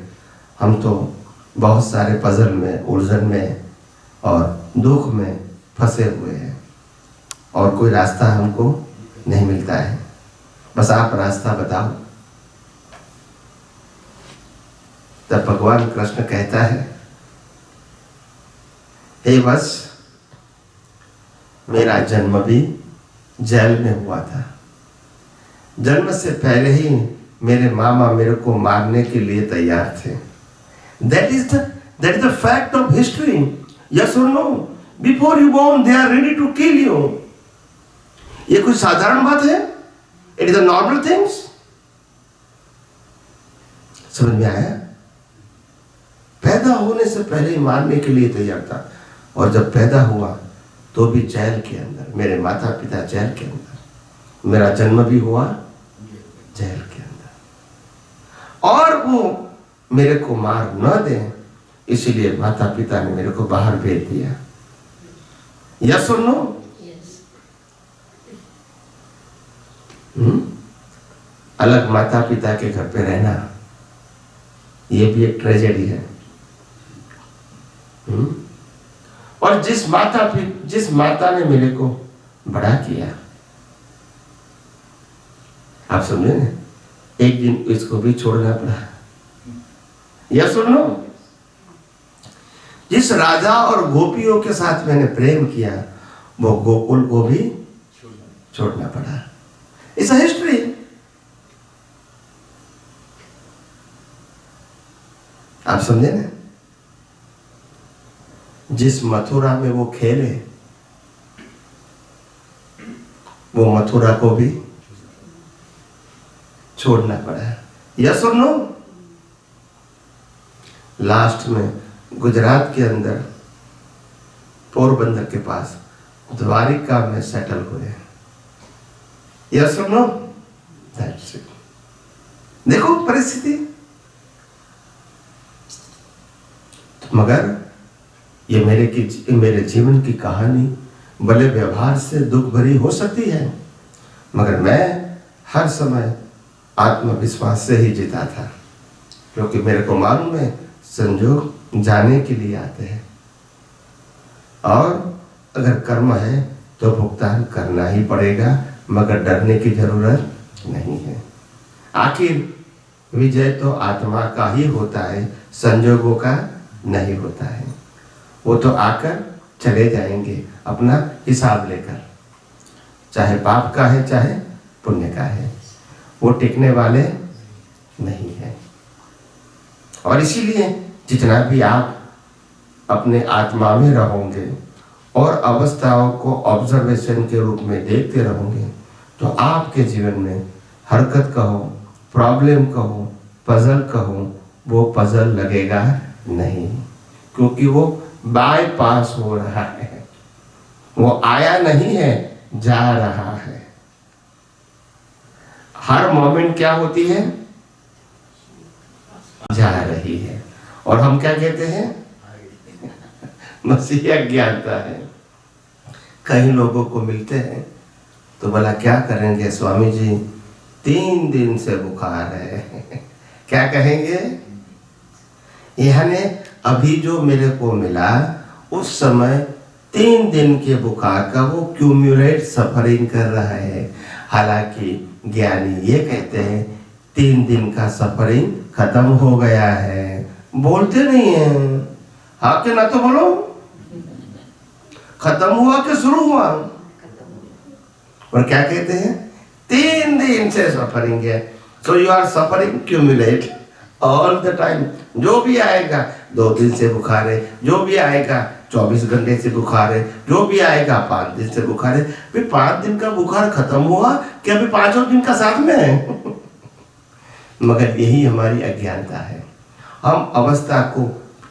हम तो बहुत सारे पजल में, उलझन में और दुख में फंसे हुए हैं, और कोई रास्ता हमको नहीं मिलता है, बस आप रास्ता बताओ। तब भगवान कृष्ण कहता है, हे वत्स, मेरा जन्म भी जेल में हुआ था। जन्म से पहले ही मेरे मामा मेरे को मारने के लिए तैयार थे। That is the fact of history. Yes or no? Before you born, they are ready to kill you. ये कुछ साधारण बात है? It is a normal things. समझ में आया? पैदा होने से पहले ही मारने के लिए तैयार था, और जब पैदा हुआ तो भी जेल के अंदर, मेरे माता पिता जेल के अंदर, मेरा जन्म भी हुआ जेल के अंदर, और वो मेरे को मार न दें इसलिए माता पिता ने मेरे को बाहर भेज दिया। यस और नो? अलग माता पिता के घर पे रहना, ये भी एक ट्रेजेडी है। और जिस माता ने मेरे को बड़ा किया, आप समझे ना, एक दिन इसको भी छोड़ना पड़ा। यस और नो? जिस राजा और गोपियों के साथ मैंने प्रेम किया, वो गोकुल को भी छोड़ना पड़ा। It's a history. आप समझे ना? जिस मथुरा में वो खेले, वो मथुरा को भी छोड़ना पड़ा। यस और नो? लास्ट में गुजरात के अंदर पोरबंदर के पास द्वारिका में सेटल हुए। यस और नो? That's it. देखो परिस्थिति। मगर ये मेरे जीवन की कहानी भले व्यवहार से दुख भरी हो सकती है, मगर मैं हर समय आत्मविश्वास से ही जीता था, क्योंकि मेरे को मालूम है संजोग जाने के लिए आते हैं, और अगर कर्म है तो भुगतान करना ही पड़ेगा, मगर डरने की जरूरत नहीं है। आखिर विजय तो आत्मा का ही होता है, संजोगों का नहीं होता है। वो तो आकर चले जाएंगे अपना हिसाब लेकर, चाहे पाप का है चाहे पुण्य का है, वो टिकने वाले नहीं है। और इसीलिए जितना भी आप अपने आत्मा में रहोगे और अवस्थाओं को ऑब्जर्वेशन के रूप में देखते रहोगे, तो आपके जीवन में हरकत कहो, प्रॉब्लम कहो, पजल कहो, वो पजल लगेगा नहीं, क्योंकि वो बाईपास हो रहा है। वो आया नहीं है, जा रहा है। हर मोमेंट क्या होती है? जा रही है। और हम क्या कहते हैं? मसीहा ज्ञानता है। कई लोगों को मिलते हैं तो बोला क्या करेंगे स्वामी जी, 3 दिन से बुखार है। क्या कहेंगे? यानी अभी जो मेरे को मिला उस समय 3 दिन के बुखार का वो क्यूमुलेट सफरिंग कर रहा है। हालांकि ज्ञानी ये कहते हैं 3 दिन का सफरिंग खत्म हो गया है। बोलते नहीं है। हाँ के ना तो बोलो, खत्म हुआ कि शुरू हुआ? और क्या कहते हैं? 3 दिन से सफरिंग है। So you are suffering cumulate all the time. जो भी आएगा 2 दिन से बुखार है, जो भी आएगा 24 घंटे से बुखार है, जो भी आएगा 5 दिन से बुखार है। फिर 5 दिन का बुखार खत्म हुआ कि अभी 5 दिन का साथ में है? मगर यही हमारी अज्ञानता है। हम अवस्था को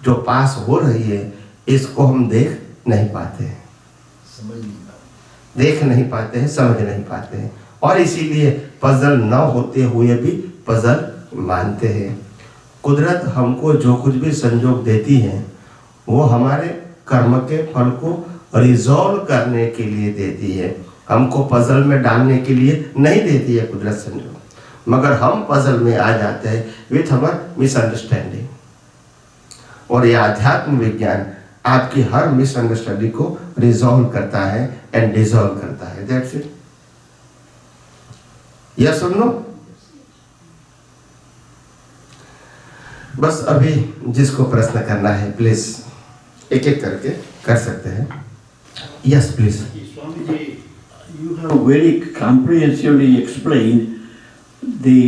जो पास हो रही है इसको हम देख नहीं पाते हैं, देख नहीं पाते हैं, समझ नहीं पाते हैं, और इसीलिए पजल न होते हुए भी पजल मानते हैं। कुदरत हमको जो कुछ भी संजोग देती है वो हमारे कर्म के फल को रिजॉल्व करने के लिए देती है, हमको पजल में डालने के लिए नहीं देती है कुदरत संजोग। मगर हम पजल में आ जाते हैं विथ अवर मिसअंडरस्टैंडिंग। और ये आध्यात्म विज्ञान आपकी हर मिसअंडरस्टैंडिंग को रिजॉल्व करता है एंड डिसॉल्व करता है। That's it. यस और नो? बस अभी जिसको प्रश्न करना है प्लीज एक एक करके कर सकते हैं। Yes please. Swamiji, you have very comprehensively explained the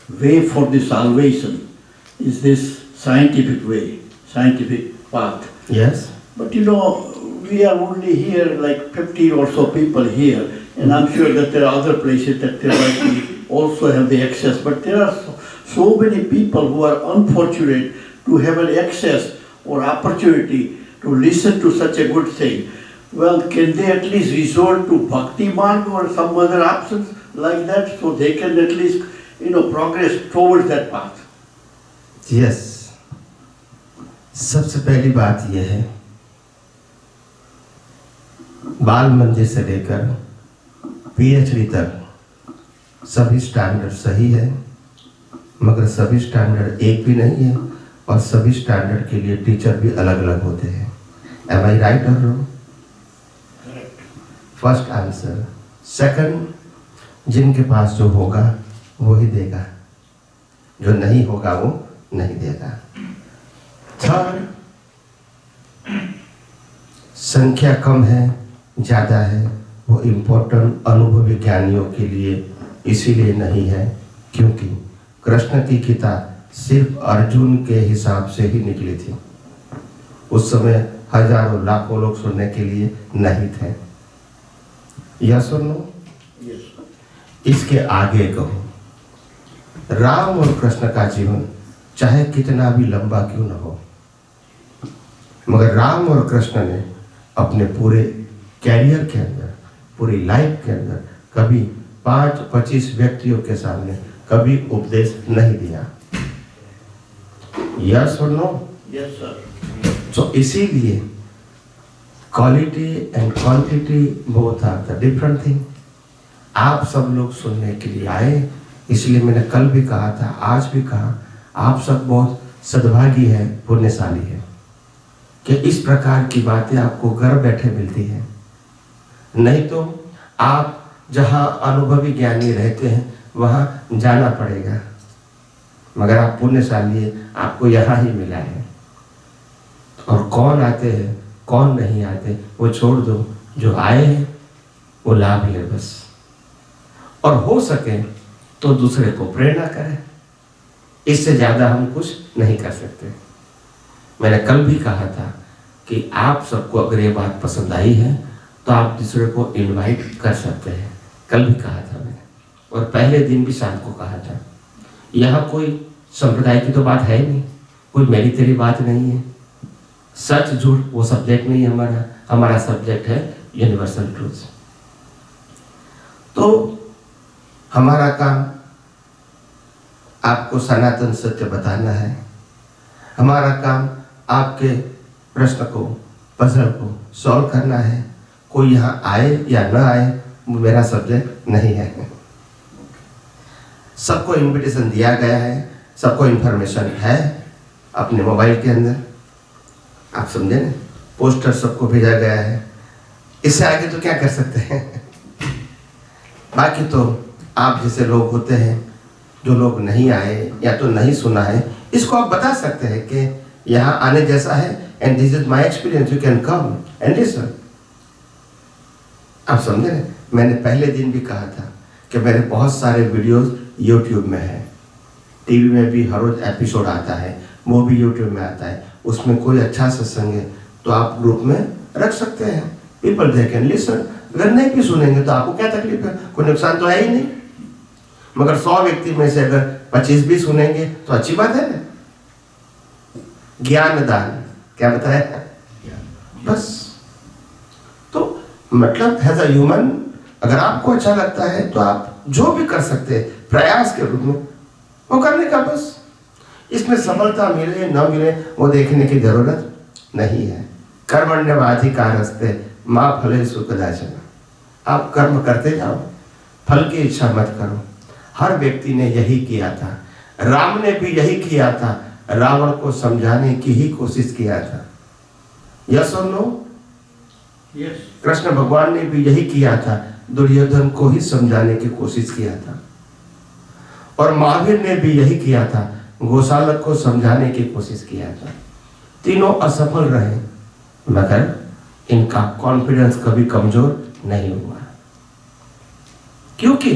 way for the salvation is this scientific way, scientific path. Yes But you know, we are only here like 50 or so people here, and I'm sure that there are other places that they might be also have the access. But there are so many people who are unfortunate to have an access or opportunity to listen to such a good thing. Well, can they at least resort to Bhakti Marg or some other options like that so they can at least, progress towards that path? Yes. सबसे पहली बात यह है, बाल मंदिर से लेकर PhD तक सभी स्टैंडर्ड सही है, मगर सभी स्टैंडर्ड एक भी नहीं है और सभी स्टैंडर्ड के लिए टीचर भी अलग अलग होते हैं। Am I right or wrong? First answer. Second, जिनके पास जो होगा वो ही देगा, जो नहीं होगा वो नहीं देगा। थर्ड, संख्या कम है ज़्यादा है वो इम्पोर्टेंट अनुभवी ज्ञानियों के लिए इसीलिए नहीं है क्योंकि कृष्ण की किताब सिर्फ अर्जुन के हिसाब से ही निकली थी। उस समय हजारों लाखों लोग सुनने के लिए नहीं थे। यस और नो? इसके आगे कहो, राम और कृष्ण का जीवन चाहे कितना भी लंबा क्यों न हो, मगर राम और कृष्ण ने अपने पूरे कैरियर के अंदर, पूरी लाइफ के अंदर कभी 5-25 व्यक्तियों के सामने कभी उपदेश नहीं दिया। यस और नो? Yes, sir. तो इसीलिए quality and quantity both are the different thing. आप सब लोग सुनने के लिए आए, इसलिए मैंने कल भी कहा था, आज भी कहा, आप सब बहुत सद्भागी है, पुण्यशाली है कि इस प्रकार की बातें आपको घर बैठे मिलती है। नहीं तो आप जहाँ अनुभवी ज्ञानी रहते हैं वहाँ जाना पड़ेगा, मगर आप पुण्यशाली है, आपको यहाँ ही मिला है। और कौन आते हैं कौन नहीं आते वो छोड़ दो, जो आए हैं वो लाभ ले बस, और हो सके तो दूसरे को प्रेरणा करें। इससे ज़्यादा हम कुछ नहीं कर सकते। मैंने कल भी कहा था कि आप सबको अगर ये बात पसंद आई है तो आप दूसरे को इनवाइट कर सकते हैं। कल भी कहा था मैंने, और पहले दिन भी शाम को कहा था। यहाँ कोई संप्रदाय की तो बात है नहीं, कोई मेरी तेरी बात नहीं है, सच झूठ वो सब्जेक्ट नहीं है हमारा सब्जेक्ट है यूनिवर्सल ट्रूथ। तो हमारा काम आपको सनातन सत्य बताना है, हमारा काम आपके प्रश्न को, पजल को सॉल्व करना है। कोई यहाँ आए या न आए वो मेरा सब्जेक्ट नहीं है। सबको इनविटेशन दिया गया है, सबको इन्फॉर्मेशन है अपने मोबाइल के अंदर, आप समझे ना, पोस्टर सबको भेजा गया है। इससे आगे तो क्या कर सकते हैं। बाकी तो आप जैसे लोग होते हैं, जो लोग नहीं आए या तो नहीं सुना है, इसको आप बता सकते हैं कि यहाँ आने जैसा है, and this is my experience, you can come and listen. आप समझे ना, मैंने पहले दिन भी कहा था कि मेरे बहुत सारे वीडियोस यूट्यूब में है, टीवी में भी हर रोज एपिसोड आता है, वो भी यूट्यूब में आता है। उसमें कोई अच्छा सत्संग है तो आप ग्रुप में रख सकते हैं, पीपल दे कैन लिसन। अगर नहीं भी सुनेंगे तो आपको क्या तकलीफ है, कोई नुकसान तो है ही नहीं। मगर 100 व्यक्ति में से अगर 25 भी सुनेंगे तो अच्छी बात है ना। ज्ञान दान क्या बताया, बस। तो मतलब एज अ ह्यूमन अगर आपको अच्छा लगता है तो आप जो भी कर सकते हैं प्रयास के रूप में वो करने का, बस। इसमें सफलता मिले न मिले वो देखने की जरूरत नहीं है। कर्मण्यवाधिकारस्ते मां फलेषु कदाचन। आप कर्म करते जाओ, फल की इच्छा मत करो। हर व्यक्ति ने यही किया था, राम ने भी यही किया था, रावण को समझाने की ही कोशिश किया था। यस और नो? Yes. कृष्ण भगवान ने भी यही किया था, दुर्योधन को ही समझाने की कोशिश किया था। और महावीर ने भी यही किया था, गोशालक को समझाने की कोशिश किया था। तीनों असफल रहे, मगर इनका कॉन्फिडेंस कभी कमजोर नहीं हुआ, क्योंकि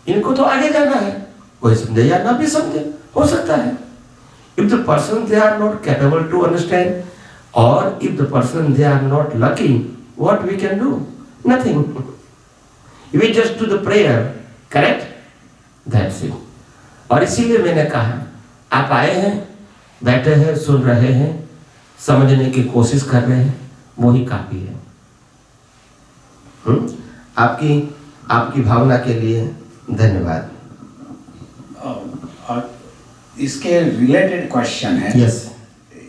इनको तो आगे जाना है। कोई समझे या ना भी समझे, हो सकता है। If the person they are not capable to understand, or if the person they are not lucky, what we can do? Nothing. We just do the prayer, correct? That's it. और इसीलिए मैंने कहा, आप आए हैं, बैठे हैं, सुन रहे हैं, समझने की कोशिश कर रहे हैं, वो ही काफी है। आपकी भावना के लिए धन्यवाद। इसके रिलेटेड क्वेश्चन है। Yes.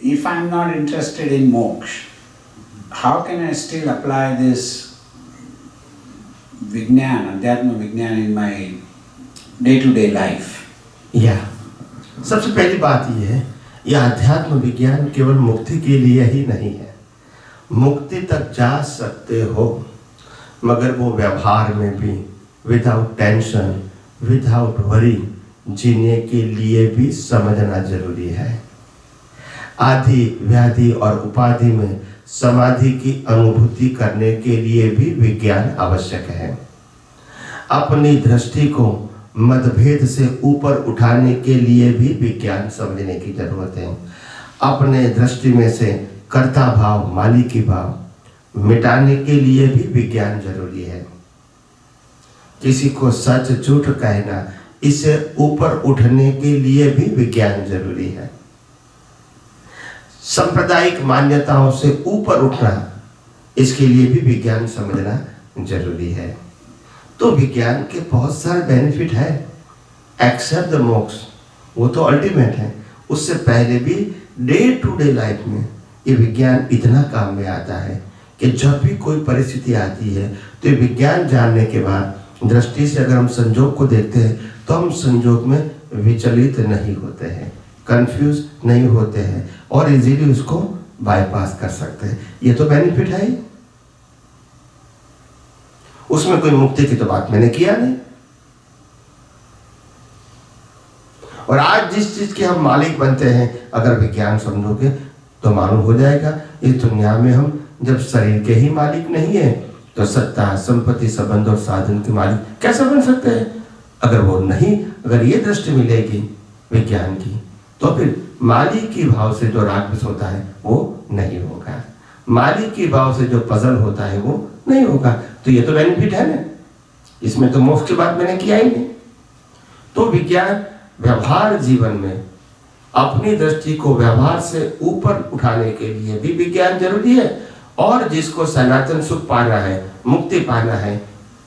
If I am not interested in moksha, how can I still apply this Vijnana, Adhyatma Vijnana in my day-to-day life? सबसे पहली बात ये है, यह अध्यात्म विज्ञान केवल मुक्ति के लिए ही नहीं है। मुक्ति तक जा सकते हो, मगर वो व्यवहार में भी विदाउट टेंशन, विदाउट वरी जीने के लिए भी समझना जरूरी है। आदि व्याधि और उपाधि में समाधि की अनुभूति करने के लिए भी विज्ञान आवश्यक है। अपनी दृष्टि को मतभेद से ऊपर उठाने के लिए भी विज्ञान समझने की जरूरत है। अपने दृष्टि में से कर्ता भाव, मालिकी भाव मिटाने के लिए भी विज्ञान जरूरी है। किसी को सच झूठ कहना, इससे ऊपर उठने के लिए भी विज्ञान जरूरी है। सांप्रदायिक मान्यताओं से ऊपर उठना, इसके लिए भी विज्ञान समझना जरूरी है। तो विज्ञान के बहुत सारे बेनिफिट है। एक्सेप्ट द मोक्ष, वो तो अल्टीमेट है। उससे पहले भी डे टू डे लाइफ में ये विज्ञान इतना काम में आता है कि जब भी कोई परिस्थिति आती है तो ये विज्ञान जानने के बाद दृष्टि से अगर हम संजोग को देखते हैं तो हम संजोग में विचलित नहीं होते हैं, कंफ्यूज नहीं होते हैं और इजीली उसको बाईपास कर सकते हैं। ये तो बेनिफिट है ही। उसमें कोई मुक्ति की तो बात मैंने किया नहीं। और आज जिस चीज के हम मालिक बनते हैं, अगर विज्ञान समझोगे तो मालूम हो जाएगा इस दुनिया में हम जब शरीर के ही मालिक नहीं है तो सत्ता, संपत्ति, संबंध और साधन के मालिक कैसे बन सकते हैं? अगर ये दृष्टि मिलेगी विज्ञान की, तो फिर मालिक की भाव से जो राग होता है वो नहीं होगा, मालिक की भाव से जो पजल होता है वो नहीं होगा। तो ये तो बेनिफिट है ना, इसमें तो मोक्ष की बात मैंने किया ही नहीं। तो विज्ञान व्यवहार जीवन में अपनी दृष्टि को व्यवहार से ऊपर उठाने के लिए भी विज्ञान जरूरी है, और जिसको सनातन सुख पाना है, मुक्ति पाना है,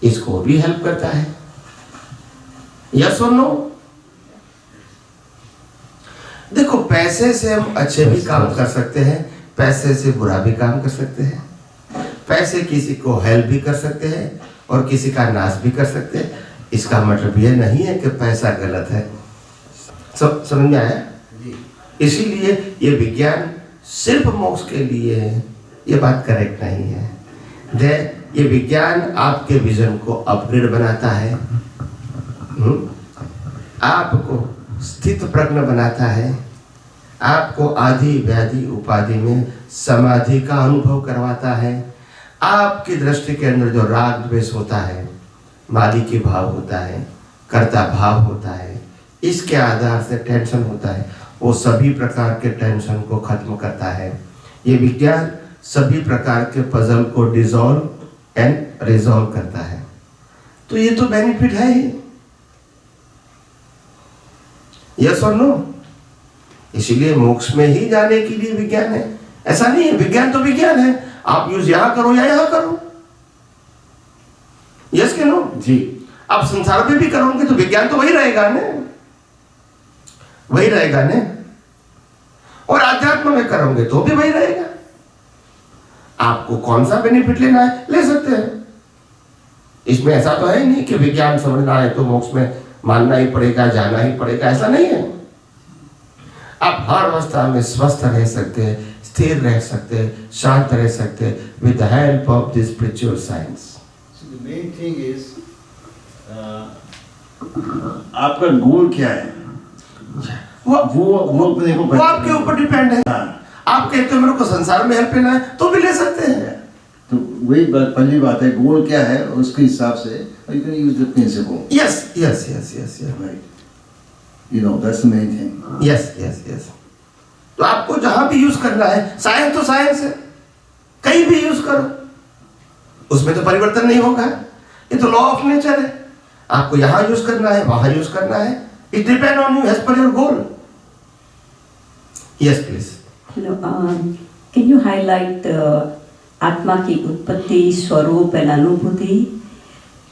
इसको भी हेल्प करता है। यस और नो? देखो, पैसे से हम अच्छे भी काम कर सकते हैं, पैसे से बुरा भी काम कर सकते हैं। पैसे किसी को हेल्प भी कर सकते हैं और किसी का नाश भी कर सकते हैं। इसका मतलब यह नहीं है कि पैसा गलत है। समझ में आया? इसीलिए ये विज्ञान सिर्फ मोक्ष के लिए है, ये बात करेक्ट नहीं है। ये विज्ञान आपके विजन को अपग्रेड बनाता है, आपको स्थित प्रज्ञ बनाता है, आपको आदि व्याधि उपाधि में समाधि का अनुभव करवाता है। आपकी दृष्टि के अंदर जो राग द्वेष होता है, मालिकी भाव होता है, कर्ता भाव होता है, इसके आधार से टेंशन होता है, वो सभी प्रकार के टेंशन को खत्म करता है। ये विज्ञान सभी प्रकार के पजल को डिसॉल्व एंड रिजॉल्व करता है। तो ये तो बेनिफिट है ही। यस और नो? इसीलिए मोक्ष में ही जाने के लिए विज्ञान है। ऐसा नहीं है विज्ञान तो विज्ञान है, आप यूज यहां करो या यहां करो। यस के नो? जी। आप संसार में भी करोगे तो विज्ञान तो वही रहेगा ने, वही रहेगा ने, और आध्यात्म में करोगे तो भी वही रहेगा। आपको कौन सा बेनिफिट लेना है ले सकते हैं। इसमें ऐसा तो है नहीं कि विज्ञान समझना है तो मोक्ष में मानना ही पड़ेगा, जाना ही पड़ेगा, ऐसा नहीं है। आप हर अवस्था में स्वस्थ रह सकते हैं, स्थिर रह सकते हैं, शांत रह सकते हैं with the help of the spiritual science. So the main thing is आपका गोल क्या है? वो अपने को वो आपके ऊपर डिपेंड है। आप कहते हो मेरे को संसार में हेल्प लेना है तो भी ले सकते हैं। तो वही बात, पहली बात है गोल क्या है उसके हिसाब से you can use the principle. Yes right, you know that's the main thing. Yes. तो आपको जहां भी यूज करना है, साइंस तो साइंस है, कहीं भी यूज करो, उसमें तो परिवर्तन नहीं होगा। ये तो लॉ ऑफ नेचर है। आपको यहां यूज करना है, वहां यूज करना है, it depend on you as per your goal. Yes please. Hello, can you highlight आत्मा की उत्पत्ति, स्वरूप एंड अनुभूति,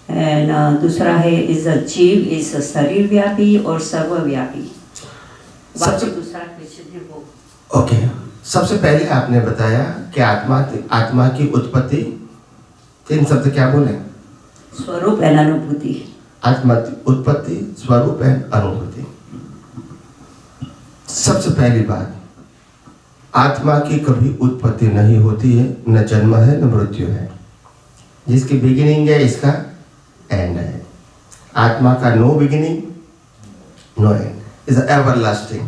एंड दूसरा है इज अ जीव इज शरीर व्यापी और सर्वव्यापी। सबसे दूसरा क्वेश्चन है वो। ओके, सबसे पहले आपने बताया कि आत्मा की उत्पत्ति, 3 शब्द क्या बोले? स्वरूप एंड अनुभूति। आत्मा की उत्पत्ति, स्वरूप एंड अनुभूति। सबसे पहली बात, आत्मा की कभी उत्पत्ति नहीं होती है, न जन्म है न मृत्यु है। जिसकी बिगिनिंग है इसका एंड है। आत्मा का no beginning no end, is everlasting.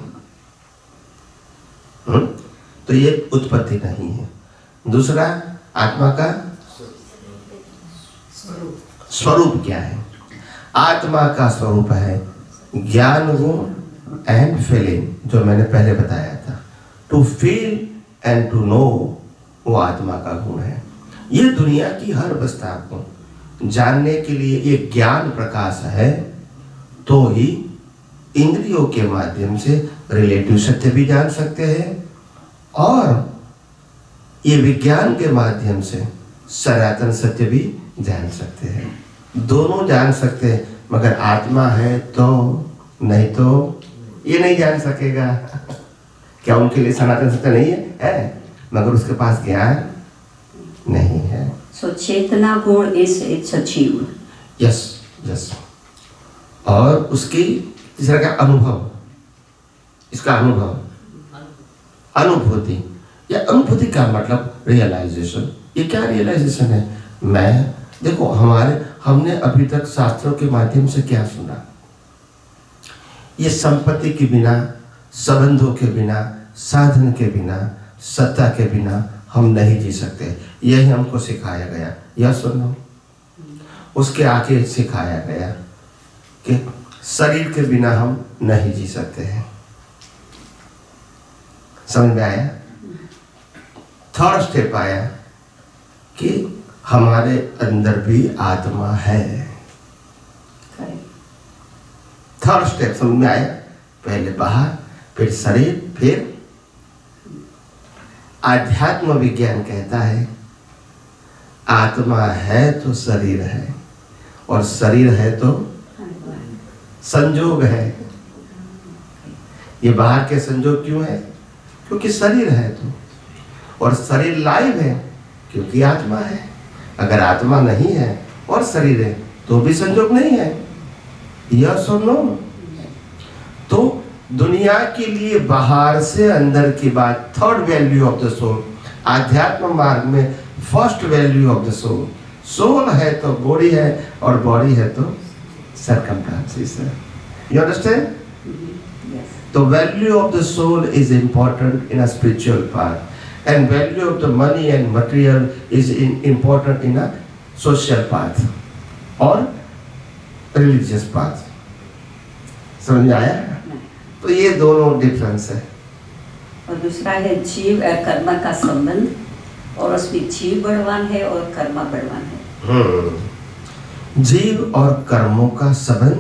तो ये उत्पत्ति नहीं है। दूसरा, आत्मा का स्वरूप क्या है? आत्मा का स्वरूप है ज्ञान गुण एंड फीलिंग, जो मैंने पहले बताया था। To feel and to know, वो आत्मा का गुण है। ये दुनिया की हर अवस्था को जानने के लिए ये ज्ञान प्रकाश है, तो ही इंद्रियों के माध्यम से रिलेटिव सत्य भी जान सकते हैं और ये विज्ञान के माध्यम से सनातन सत्य भी जान सकते हैं। दोनों जान सकते हैं, मगर आत्मा है तो, नहीं तो ये नहीं जान सकेगा। क्या उनके लिए सनातन सत्य नहीं है? मगर उसके पास ज्ञान नहीं है। सो चेतना गुण इट्स अ जीव। यस। और उसकी तीसरा क्या? अनुभव। इसका अनुभव, अनुभूति। या अनुभूति का मतलब रियलाइजेशन। ये क्या रियलाइजेशन है? मैं देखो, हमने अभी तक शास्त्रों के माध्यम से क्या सुना? ये संपत्ति के बिना, संबंधों के बिना, साधन के बिना, सत्ता के बिना हम नहीं जी सकते। यही हमको सिखाया गया। यह सुनो, उसके आगे सिखाया गया कि शरीर के बिना हम नहीं जी सकते हैं। समझ में आया? थर्ड स्टेप आया कि हमारे अंदर भी आत्मा है। थर्ड स्टेप समझ में आया? पहले बाहर, फिर शरीर, फिर आध्यात्म विज्ञान कहता है आत्मा है तो शरीर है, और शरीर है तो संजोग है। ये बाहर के संजोग क्यों है? क्योंकि शरीर है तो, और शरीर लाइव है क्योंकि आत्मा है। अगर आत्मा नहीं है और शरीर है तो भी संजोग नहीं है। यह सुनो, तो दुनिया के लिए बाहर से अंदर की बात, third value of the soul. आध्यात्म मार्ग में first value of the soul. Soul है तो बॉडी है, और बॉडी है तो सर्कमस्टेंसेस है। You understand? The value of the soul is important in a spiritual path, and value of the money and material is important in a social path or religious path. समझ में आया? तो ये दोनों difference है। और दूसरा है जीव और कर्म का संबंध, और उसमें जीव बलवान है और कर्म बलवान है। जीव और कर्मों का संबंध,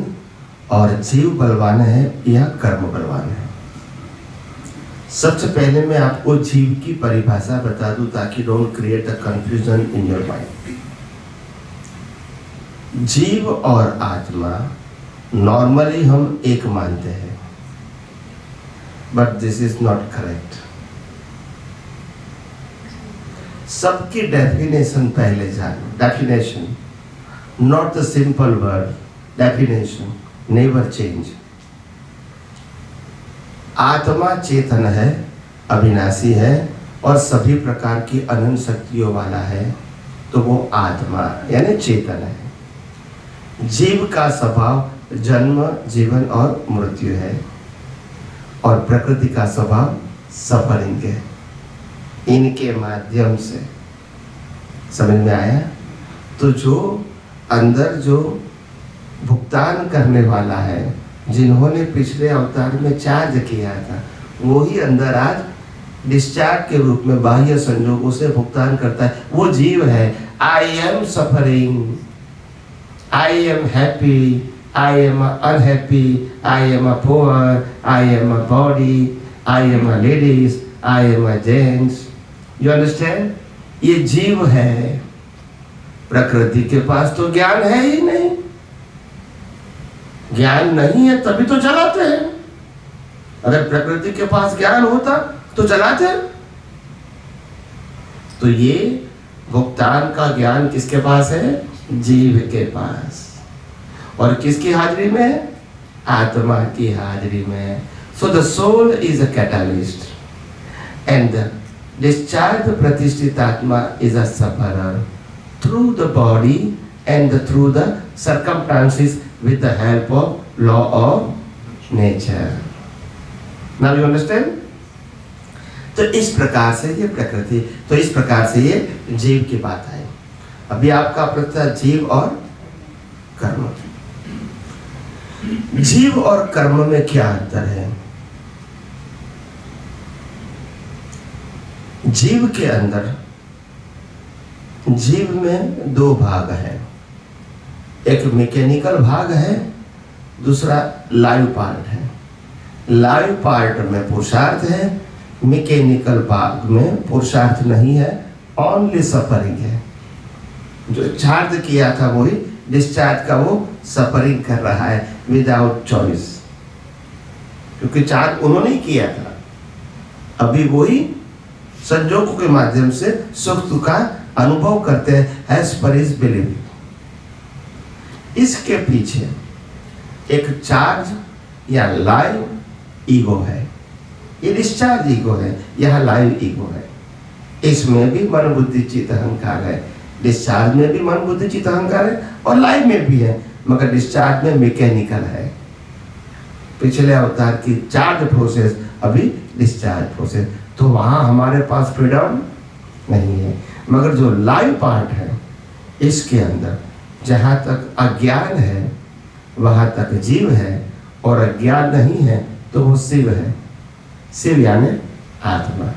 और जीव बलवान है या कर्म बलवान है। सबसे पहले मैं आपको जीव की परिभाषा बता दूं ताकि don't create a confusion in your mind. जीव और आत्मा नॉर्मली हम एक मानते हैं, but this is not correct. सबकी डेफिनेशन पहले जानो। Definition, not the simple word, definition never change. आत्मा चेतन है, अविनाशी है, और सभी प्रकार की अनंत शक्तियों वाला है, तो वो आत्मा यानी चेतन है। जीव का स्वभाव जन्म, जीवन और मृत्यु है, और प्रकृति का स्वभाव सफरिंग है। इनके माध्यम से समझ में आया? तो जो अंदर जो भुगतान करने वाला है, जिन्होंने पिछले अवतार में चार्ज किया था, वो ही अंदर आज डिस्चार्ज के रूप में बाह्य संजोगों से भुगतान करता है। वो जीव है। I am suffering, I am happy, I am unhappy, I am a poor, I am a body, I am a ladies, I am a gents. You understand? ये जीव है। प्रकृति के पास तो ज्ञान है ही नहीं। ज्ञान नहीं है तभी तो चलाते हैं। अगर प्रकृति के पास ज्ञान होता तो चलाते। तो ये भुगतान का ज्ञान किसके पास है? जीव के पास। और किसकी हाजिरी में? आत्मा की हाजिरी में। So the soul is a catalyst and the discharge प्रतिष्ठित आत्मा is a sufferer through the body and through the circumstances with the help of law of nature. Now you understand? तो इस प्रकार से ये प्रकृति, तो इस प्रकार से ये जीव की बात है। अभी आपका प्रश्न जीव और कर्म। जीव और कर्म में क्या अंतर है? जीव के अंदर, जीव में दो भाग हैं। एक मैकेनिकल भाग है, दूसरा लाइव पार्ट है। लाइव पार्ट में पुरुषार्थ है, मैकेनिकल भाग में पुरुषार्थ नहीं है, ओनली सफरिंग है। जो चार्ज किया था वही डिस्चार्ज का वो सफरिंग कर रहा है विदाउट चॉइस, क्योंकि चार्ज उन्होंने ही किया था। अभी वही संजोगों के माध्यम से सुख दुख का अनुभव करते हैं एज पर हिज बिलीफ। इसके पीछे एक चार्ज या लाइव ईगो है। ये डिस्चार्ज ईगो है, यह लाइव ईगो है। इसमें भी मन बुद्धि चित्त अहंकार है। डिस्चार्ज में भी मन बुद्धि चित्त अहंकार है और लाइव में भी है, मगर डिस्चार्ज में मैकेनिकल है। पिछले अवतार की चार्ज प्रोसेस, अभी डिस्चार्ज प्रोसेस। तो वहाँ हमारे पास फ्रीडम नहीं है। मगर जो लाइव पार्ट है, इसके अंदर जहाँ तक अज्ञान है वहाँ तक जीव है, और अज्ञान नहीं है तो वो शिव है। शिव यानी आत्मा।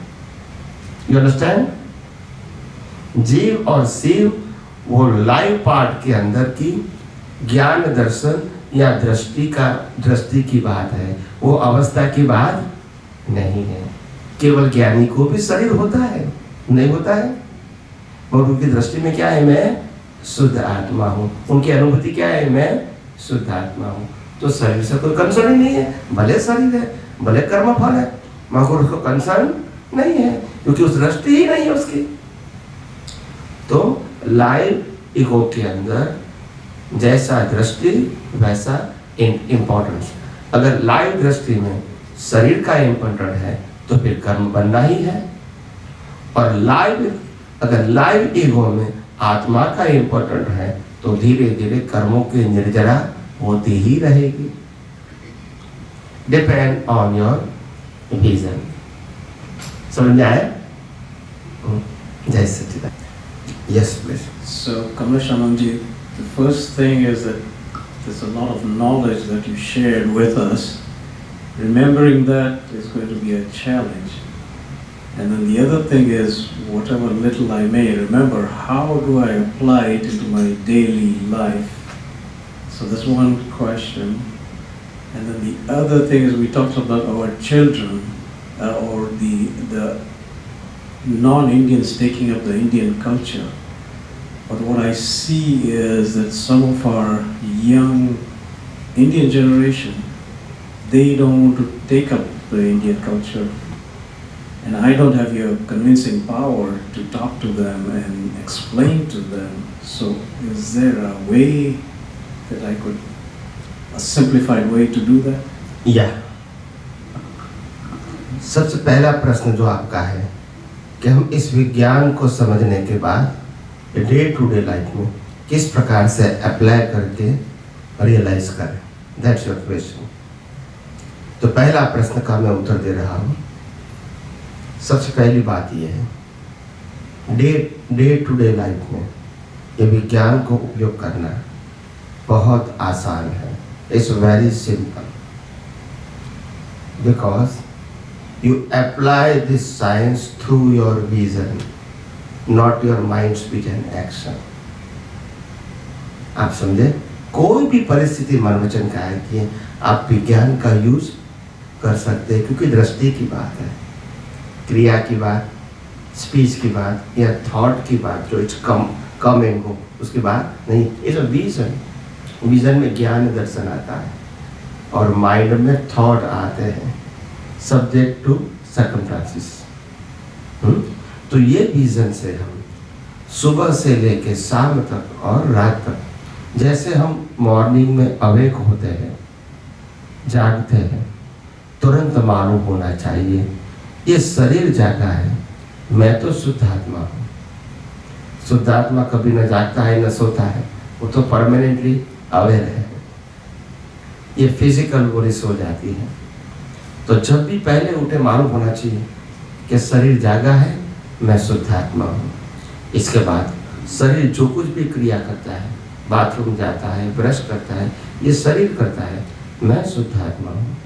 You understand? जीव और शिव वो लाइव पार्ट के अंदर की ज्ञान दर्शन या दृष्टि की बात है, वो अवस्था की बात नहीं है। केवल ज्ञानी को भी शरीर होता है, नहीं होता है? और उनकी दृष्टि में क्या है? मैं शुद्ध आत्मा हूँ। उनकी अनुभूति क्या है? मैं शुद्ध आत्मा हूँ। तो शरीर से कोई कंसर्न ही नहीं है। भले शरीर है, भले कर्म फल है, मगर उसको कंसर्न नहीं है, क्योंकि उस दृष्टि ही नहीं है उसकी। तो लाइव ईगो के अंदर जैसा दृष्टि वैसा इम्पोर्टेंस। अगर लाइव दृष्टि में शरीर का इम्पोर्टेंट है तो फिर कर्म बनना ही है, और अगर लाइव ईगो में आत्मा का इम्पोर्टेंट है तो धीरे धीरे कर्मों की निर्जरा होती ही रहेगी। Depend on your vision. समझ में आया? जय सच्चिदानंद। Yes, please. So, Kamlesh Anandji, the first thing is that there's a lot of knowledge that you shared with us. Remembering that is going to be a challenge. And then the other thing is, whatever little I may remember, how do I apply it into my daily life? So that's one question. And then the other thing is, we talked about our children or the non-Indians taking up the Indian culture. But what I see is that some of our young Indian generation, they don't want to take up the Indian culture. And I don't have your convincing power to talk to them and explain to them. So is there a way that I could, a simplified way to do that? Yeah. सबसे पहला प्रश्न जो आपका है कि हम इस विज्ञान को समझने के बाद डे टू डे लाइफ में किस प्रकार से अप्लाई करके रियलाइज करें। That's your question. तो पहला प्रश्न का मैं उत्तर दे रहा हूँ। सबसे पहली बात यह है, डे टू डे लाइफ में ये विज्ञान को उपयोग करना बहुत आसान है। It's very simple, because you apply this science through your vision, not your mind, speech and action. आप समझे? कोई भी परिस्थिति मन वचन काया की आप विज्ञान का यूज कर सकते हैं, क्योंकि दृष्टि की बात है, क्रिया की बात, स्पीच की बात या थॉट की बात जो इट्स कम एंड गो, उसकी बात नहीं। It's a vision. विजन में ज्ञान दर्शन आता है और माइंड में थॉट आते हैं, सब्जेक्ट टू सर्कमस्टेंसेस। तो ये विजन से हम सुबह से लेके शाम तक और रात तक, जैसे हम मॉर्निंग में अवेक होते हैं, जागते हैं, तुरंत मालूम होना चाहिए ये शरीर जागा है, मैं तो शुद्ध आत्मा हूँ। शुद्ध आत्मा कभी न जागता है न सोता है, वो तो परमानेंटली अवेयर है। ये फिजिकल बॉडी सो जाती है, तो जब भी पहले उठे मालूम होना चाहिए कि शरीर जागा है, मैं शुद्ध आत्मा हूँ। इसके बाद शरीर जो कुछ भी क्रिया करता है, बाथरूम जाता है, ब्रश करता है, ये शरीर करता है, मैं शुद्ध आत्मा हूँ।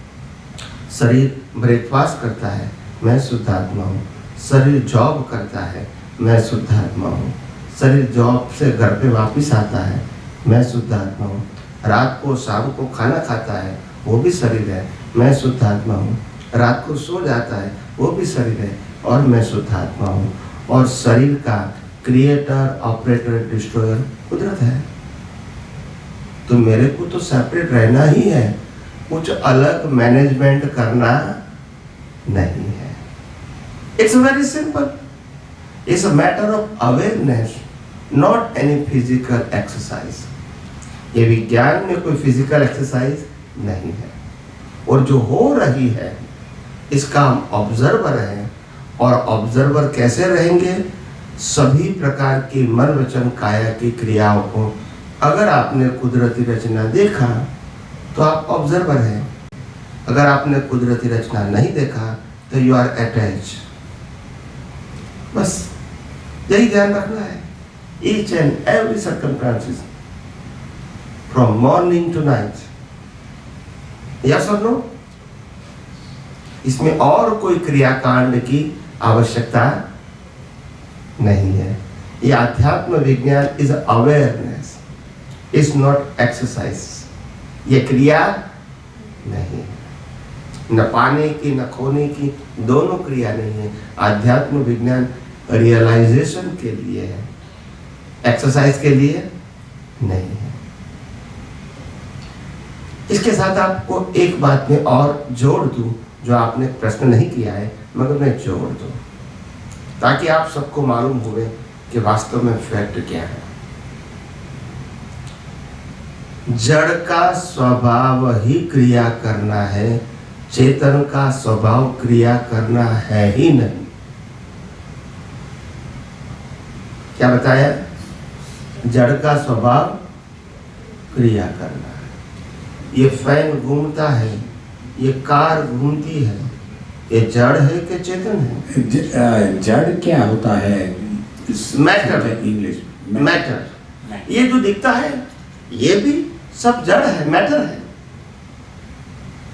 शरीर ब्रेकफास्ट करता है, मैं शुद्ध आत्मा हूँ। शरीर जॉब करता है, मैं शुद्ध आत्मा हूँ। शरीर जॉब से घर पे वापस आता है, मैं शुद्ध आत्मा हूँ। रात को शाम को खाना खाता है, वो भी शरीर है, मैं शुद्ध आत्मा हूँ। रात को सो जाता है, वो भी शरीर है और मैं शुद्ध आत्मा हूँ। और शरीर का क्रिएटर, ऑपरेटर, डिस्ट्रॉयर कुदरत है। तो मेरे को तो सेपरेट रहना ही है, कुछ अलग मैनेजमेंट करना नहीं है। It's very simple, it's a matter of awareness, not any physical exercise. ये विज्ञान में कोई फिजिकल एक्सरसाइज नहीं है, और जो हो रही है इसका हम ऑब्जर्वर हैं। और ऑब्जर्वर कैसे रहेंगे? सभी प्रकार की मन वचन काया की क्रियाओं को अगर आपने कुदरती रचना देखा तो आप ऑब्जर्वर हैं, अगर आपने कुदरती रचना नहीं देखा तो यू आर अटैच। बस यही ध्यान रखना है। Each and every circumstances from morning to night, yes और नो? इसमें और कोई क्रियाकांड की आवश्यकता नहीं है। ये आध्यात्म विज्ञान is awareness, is not exercise. ये क्रिया नहीं, न पाने की न खोने की, दोनों क्रिया नहीं है। आध्यात्म विज्ञान रियलाइजेशन के लिए है, एक्सरसाइज के लिए नहीं है। इसके साथ आपको एक बात में और जोड़ दूं, जो आपने प्रश्न नहीं किया है मगर मैं जोड़ दूं, ताकि आप सबको मालूम हुए कि वास्तव में फैक्ट क्या है। जड़ का स्वभाव ही क्रिया करना है, चेतन का स्वभाव क्रिया करना है ही नहीं। क्या बताया? जड़ का स्वभाव क्रिया करना है। ये फैन घूमता है, ये कार घूमती है, ये जड़ है कि चेतन है? जड़ क्या होता है? Matter, English matter. ये जो दिखता है ये भी सब जड़ है, मैटर है।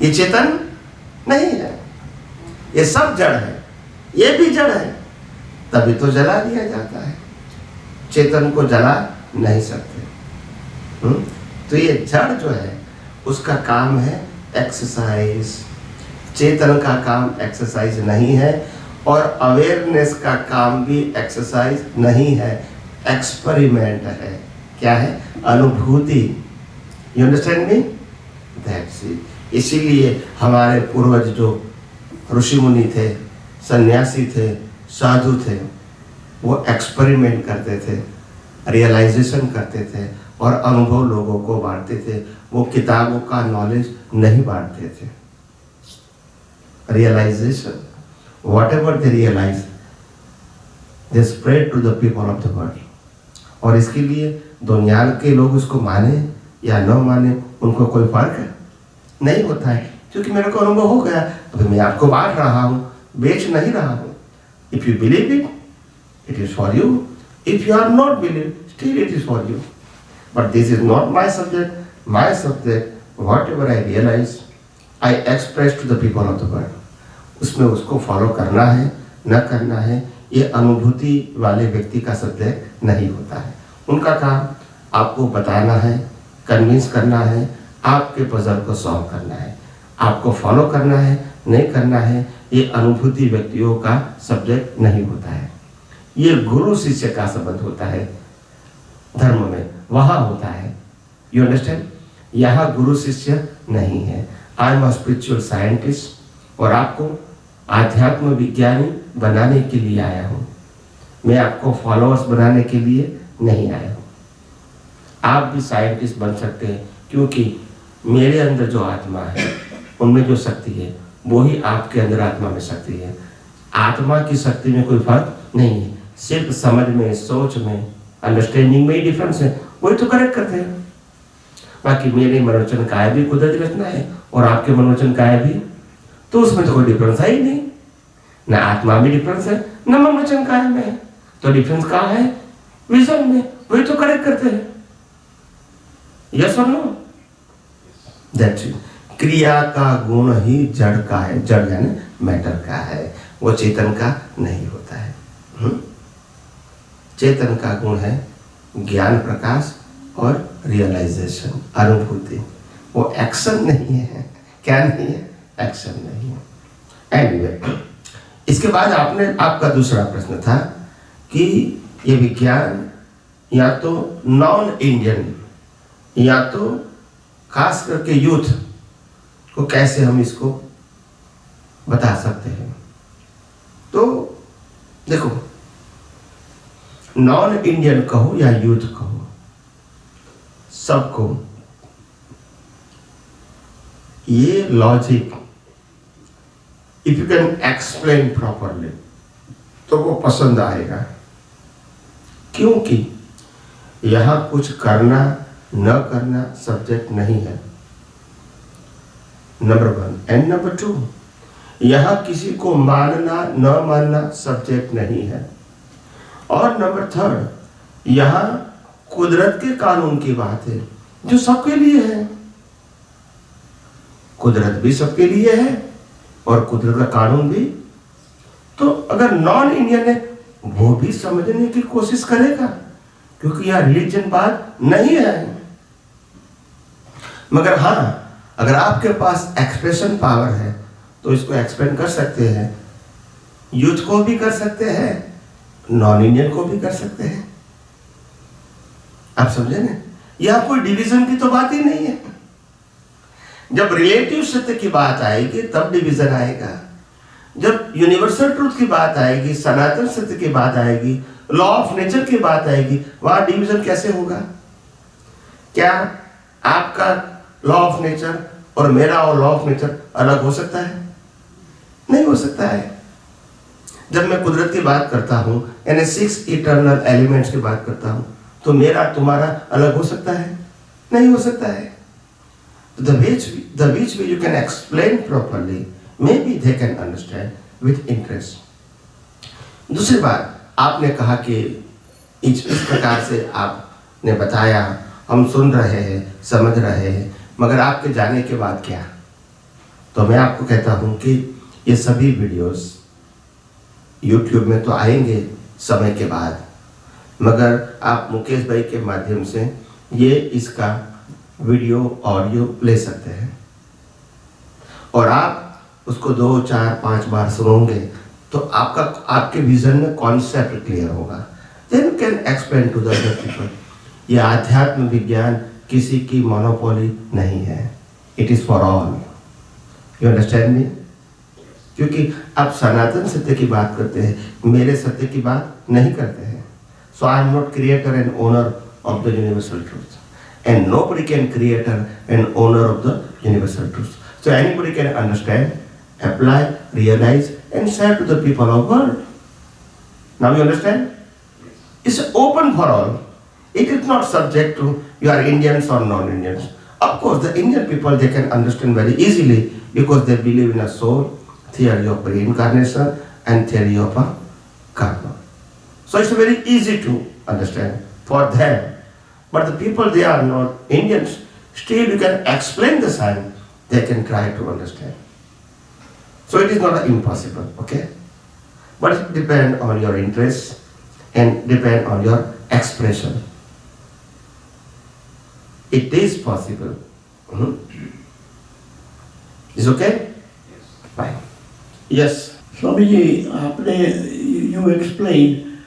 ये चेतन नहीं है, ये सब जड़ है, ये भी जड़ है, तभी तो जला दिया जाता है। चेतन को जला नहीं सकते। तो ये जड़ जो है उसका काम है एक्सरसाइज, चेतन का काम एक्सरसाइज नहीं है, और अवेयरनेस का काम भी एक्सरसाइज नहीं है, एक्सपेरिमेंट है। क्या है? अनुभूति। You understand me? That's it. इसीलिए हमारे पूर्वज जो ऋषि मुनि थे, सन्यासी थे, साधु थे, वो एक्सपेरिमेंट करते थे, रियलाइजेशन करते थे और अनुभव लोगों को बांटते थे। वो किताबों का नॉलेज नहीं बांटते थे। Realisation, whatever they realize, they spread to the people of the world. और इसके लिए दुनिया के लोग उसको माने या न माने उनको कोई फर्क नहीं होता है। क्योंकि मेरे को अनुभव हो गया, अभी मैं आपको बांट रहा हूँ, बेच नहीं रहा हूँ। If you believe it, it is for you. If you are not believe, still it is for you. But this is not my subject. My subject whatever I realise I express to the people of the world. उसमें उसको follow करना है न करना है, ये अनुभूति वाले व्यक्ति का सब्जेक्ट नहीं होता है। उनका काम आपको बताना है, कन्विंस करना है, आपके पजल को सॉल्व करना है। आपको फॉलो करना है नहीं करना है, ये अनुभूति व्यक्तियों का सब्जेक्ट नहीं होता है। ये गुरु शिष्य का संबंध होता है धर्म में, वहाँ होता है। You understand? यहाँ गुरु शिष्य नहीं है। I am a spiritual scientist और आपको आध्यात्म विज्ञानी बनाने के लिए आया हूँ। मैं आपको फॉलोअर्स बनाने के लिए नहीं आया हूँ। आप भी साइंटिस्ट बन सकते हैं, क्योंकि मेरे अंदर जो आत्मा है, उनमें जो शक्ति है, वही आपके अंदर आत्मा में शक्ति है। आत्मा की शक्ति में कोई फर्क नहीं है, सिर्फ समझ में, सोच में, अंडरस्टैंडिंग में ही डिफरेंस है। वही तो करेक्ट करते हैं। बाकी मेरे मनोरंजन काय भी कुदरती रचना है और आपके मनोरंजन काय भी, तो उसमें तो कोई डिफरेंस है ही नहीं। न आत्मा में डिफरेंस है, न मनोरंजन काय में है। तो डिफरेंस कहाँ है? विजन में। वही तो करेक्ट करते हैं। यस और नो? That's it. क्रिया का गुण ही जड़ का है। जड़ यानी मैटर का है, वो चेतन का नहीं होता है। चेतन का गुण है ज्ञान प्रकाश और रियलाइजेशन, अनुभूति। वो एक्शन नहीं है। क्या नहीं है? एक्शन नहीं है। एनीवे, इसके बाद आपका दूसरा प्रश्न था कि ये विज्ञान या तो नॉन इंडियन या तो खास करके यूथ को कैसे हम इसको बता सकते हैं। तो देखो, नॉन इंडियन कहो या यूथ कहो, सबको ये logic if you can explain properly तो वो पसंद आएगा। क्योंकि यहां कुछ करना न करना सब्जेक्ट नहीं है, नंबर 1। एंड नंबर 2, यहां किसी को मानना न मानना सब्जेक्ट नहीं है। और नंबर 3, यहां कुदरत के कानून की बात है जो सबके लिए है। कुदरत भी सबके लिए है और कुदरत का कानून भी। तो अगर नॉन इंडियन है वो भी समझने की कोशिश करेगा, क्योंकि यह रिलीजन बात नहीं है। मगर हाँ, अगर आपके पास एक्सप्रेशन पावर है तो इसको एक्सप्लेन कर सकते हैं। यूथ को भी कर सकते हैं, नॉन इंडियन को भी कर सकते हैं। आप समझे ना? यह कोई डिवीजन की तो बात ही नहीं है। जब रिलेटिव सत्य की बात आएगी तब डिवीजन आएगा। जब यूनिवर्सल ट्रूथ की बात आएगी, सनातन सत्य की बात आएगी, लॉ ऑफ नेचर की बात आएगी, वहां डिवीजन कैसे होगा? क्या आपका लॉ ऑफ नेचर और मेरा और लॉ ऑफ नेचर अलग हो सकता है? नहीं हो सकता है। जब मैं कुदरत की बात करता हूं, यानी 6 इटर्नल एलिमेंट्स की बात करता हूं, तो मेरा तुम्हारा अलग हो सकता है? नहीं हो सकता है। The which way you can explain properly, maybe they can understand with interest. दूसरी बात, आपने कहा कि इस प्रकार से आपने बताया, हम सुन रहे हैं, समझ रहे हैं, मगर आपके जाने के बाद क्या? तो मैं आपको कहता हूं कि ये सभी वीडियोस YouTube में तो आएंगे समय के बाद, मगर आप मुकेश भाई के माध्यम से ये इसका वीडियो ऑडियो ले सकते हैं और आप उसको 2, 4, 5 बार सुनोगे तो आपके विजन में कॉन्सेप्ट क्लियर होगा। Then can explain to the other people. ये आध्यात्म विज्ञान किसी की मोनोपोली नहीं है, it is for all. You understand me? क्योंकि आप सनातन सत्य की बात करते हैं, मेरे सत्य की बात नहीं करते हैं। So I am not creator and owner of the universal truth, and nobody can create an owner of the universal truth. So anybody can understand, apply, realize and share to the people of world. Now you understand? It's open for all. It is not subject to you are Indians or non-Indians. Of course the Indian people, they can understand very easily because they believe in a soul, theory of reincarnation, and theory of a karma. So it's very easy to understand for them. But the people, they are not Indians. Still, you can explain the sign, they can try to understand. So it is not impossible, okay? But it depends on your interest and depend on your expression. It is possible. Is okay? Yes. Fine. Yes. Swamiji, you explained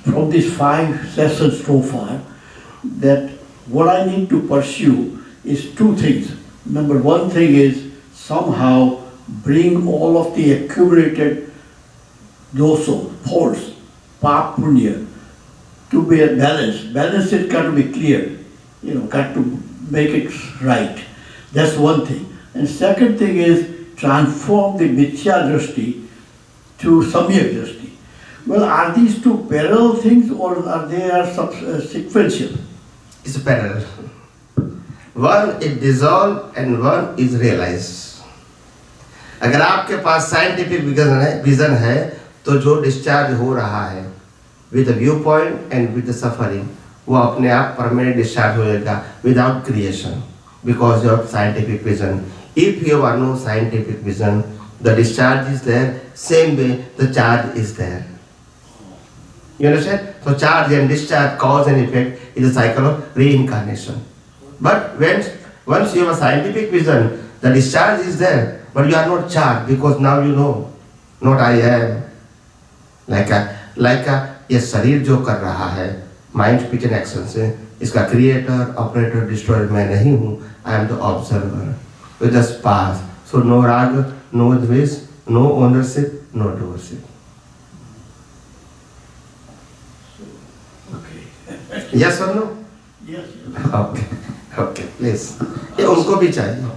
from these 5 sessions so far that what I need to pursue is 2 things. Number 1 thing is somehow bring all of the accumulated dosa, faults, pap, punya, to be a balance. Balance it got to be clear, got to make it right. That's one thing. And second thing is transform the mithya drishti to samyak drishti. Well, are these 2 parallel things or are they sequential? It's parallel. One is dissolved and one is realized. अगर आपके पास scientific vision है तो जो discharge हो रहा है with view point and with suffering वो अपने आप परमानेंट डिस्चार्ज हो जाएगा without creation because of scientific vision. If you are no scientific vision the discharge is there same way the charge is there. You understand? So charge and discharge, cause and effect is a cycle of reincarnation. But once you have a scientific vision, the discharge is there, but you are not charged because now you know, not I am. Like a ये शरीर जो कर रहा है mind speech and action से इसका creator operator destroyer मैं नहीं हूँ. I am the observer with the pass. So no राग, नो द्वेष, no ownership, no doership. Yes or no? Yes. Okay, please. ये उनको भी चाहिए.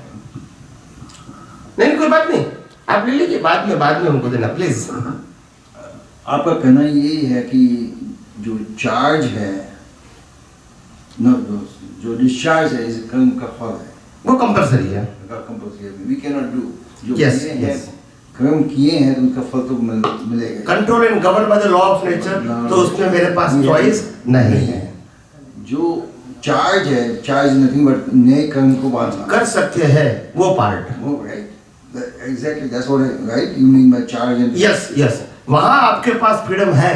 नहीं कोई बात नहीं, आप ले लीजिए बाद में उनको देना प्लीज. आपका कहना यही है कि जो चार्ज है जो डिस्चार्ज है इस कर्म का फल है वो कंपल्सरी है. वी कैन नॉट डू जो Yes, किए हैं yes. कर्म किए हैं तो उनका फल तो मिलेगा. Control and govern by the law of nature. तो उसमें मेरे पास चॉइस नहीं है. जो चार्ज है चार्ज नथिंग बट नए कर्म को बांधना कर सकते हैं वो पार्ट. वो right exactly that's what right you mean by charge and yes वहाँ आपके पास फ्रीडम है.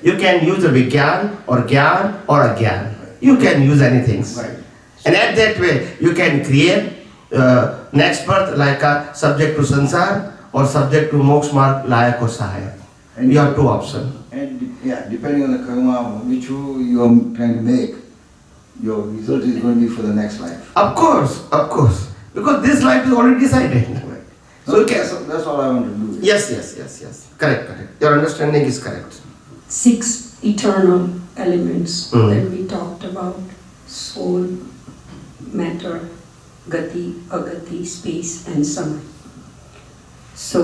यू कैन यूज विज्ञान और ज्ञान और अज्ञान. You can use anything and at that way you can create next birth like a subject to संसार और सब्जेक्ट टू मोक्ष मार्ग लायक और सहायक. You have 2 options. And yeah, depending on the karma which you are trying to make, your result is going to be for the next life. Of course, because this life is already decided. So that's all I want to do. Yes. Correct. Your understanding is correct. 6 eternal elements that we talked about: soul, matter, gati, agati, space, and samay. So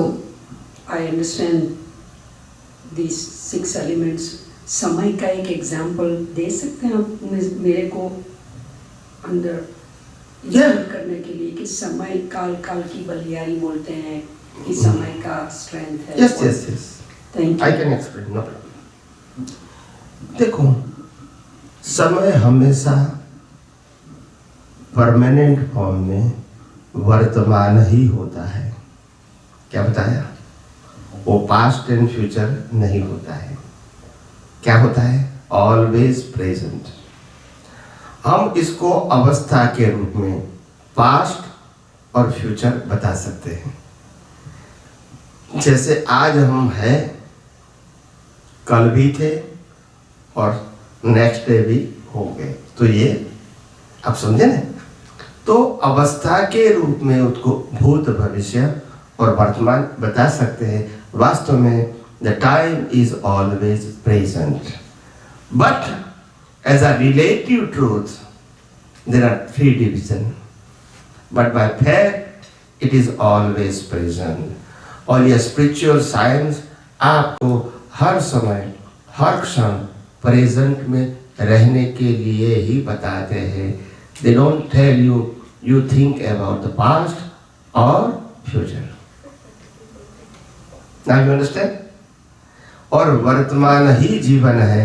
I understand these 6 elements. समय का एक example दे सकते हैं आप मेरे को अंदर करने के लिए कि समय काल की बलियारी बोलते हैं कि समय का स्ट्रेंथ है. Yes. Thank you. I can explain, no problem. देखो समय हमेशा परमानेंट फॉर्म में वर्तमान ही होता है. क्या बताया? वो पास्ट एंड फ्यूचर नहीं होता है. क्या होता है? Always present. हम इसको अवस्था के रूप में पास्ट और फ्यूचर बता सकते हैं. जैसे आज हम हैं, कल भी थे और नेक्स्ट डे भी हो गए. तो ये आप समझे ना? तो अवस्था के रूप में उसको भूत, भविष्य और वर्तमान बता सकते हैं. वास्तव में the time is always present, but as a relative truth there are 3 divisions, but by fact it is always present. और ये स्पिरिचुअल साइंस आपको हर समय हर क्षण प्रेजेंट में रहने के लिए ही बताते हैं. They don't tell you think about the past or future. Now you understand? और वर्तमान ही जीवन है,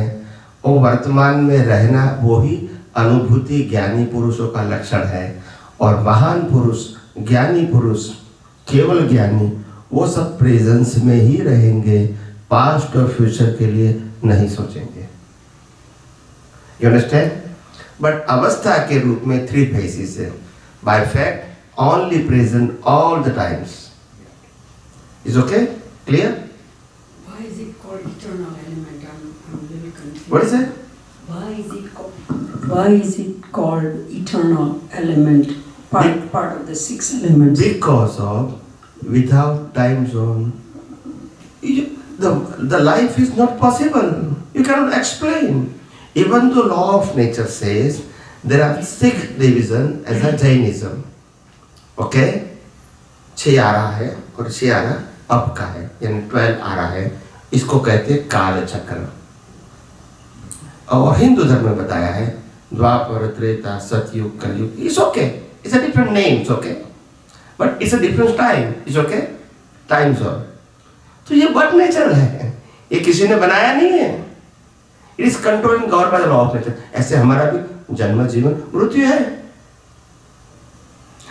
और वर्तमान में रहना वो ही अनुभूति ज्ञानी पुरुषों का लक्षण है। और महान पुरुष, ज्ञानी पुरुष, केवल ज्ञानी, वो सब प्रेजेंस में ही रहेंगे, पास्ट और फ्यूचर के लिए नहीं सोचेंगे। You understand? बट अवस्था के रूप में 3 फेसेस है। Bye fact only present all the times. Is okay? Clear? Why is it called eternal element? I'm really confused. What is it? Why is it called eternal element? Part of the 6 elements. Because of without time zone, the life is not possible. You cannot explain. Even though law of nature says there are 6 divisions as a Jainism. Okay? 6 आ रहा है और 6 आ रहा अब का है, यानी 12 आ रहा है। इसको कहते हैं काल चक्र। और हिंदू धर्म में बताया है द्वापर, त्रेता, सतयुग, कलयुग। It's okay, it's a different names, okay, but it's a different time. It's okay, time zone. तो ये बट नेचर है, ये किसी ने बनाया नहीं है। It is controlling God by the law of nature. ऐसे हमारा भी जन्म, जीवन, मृत्यु है।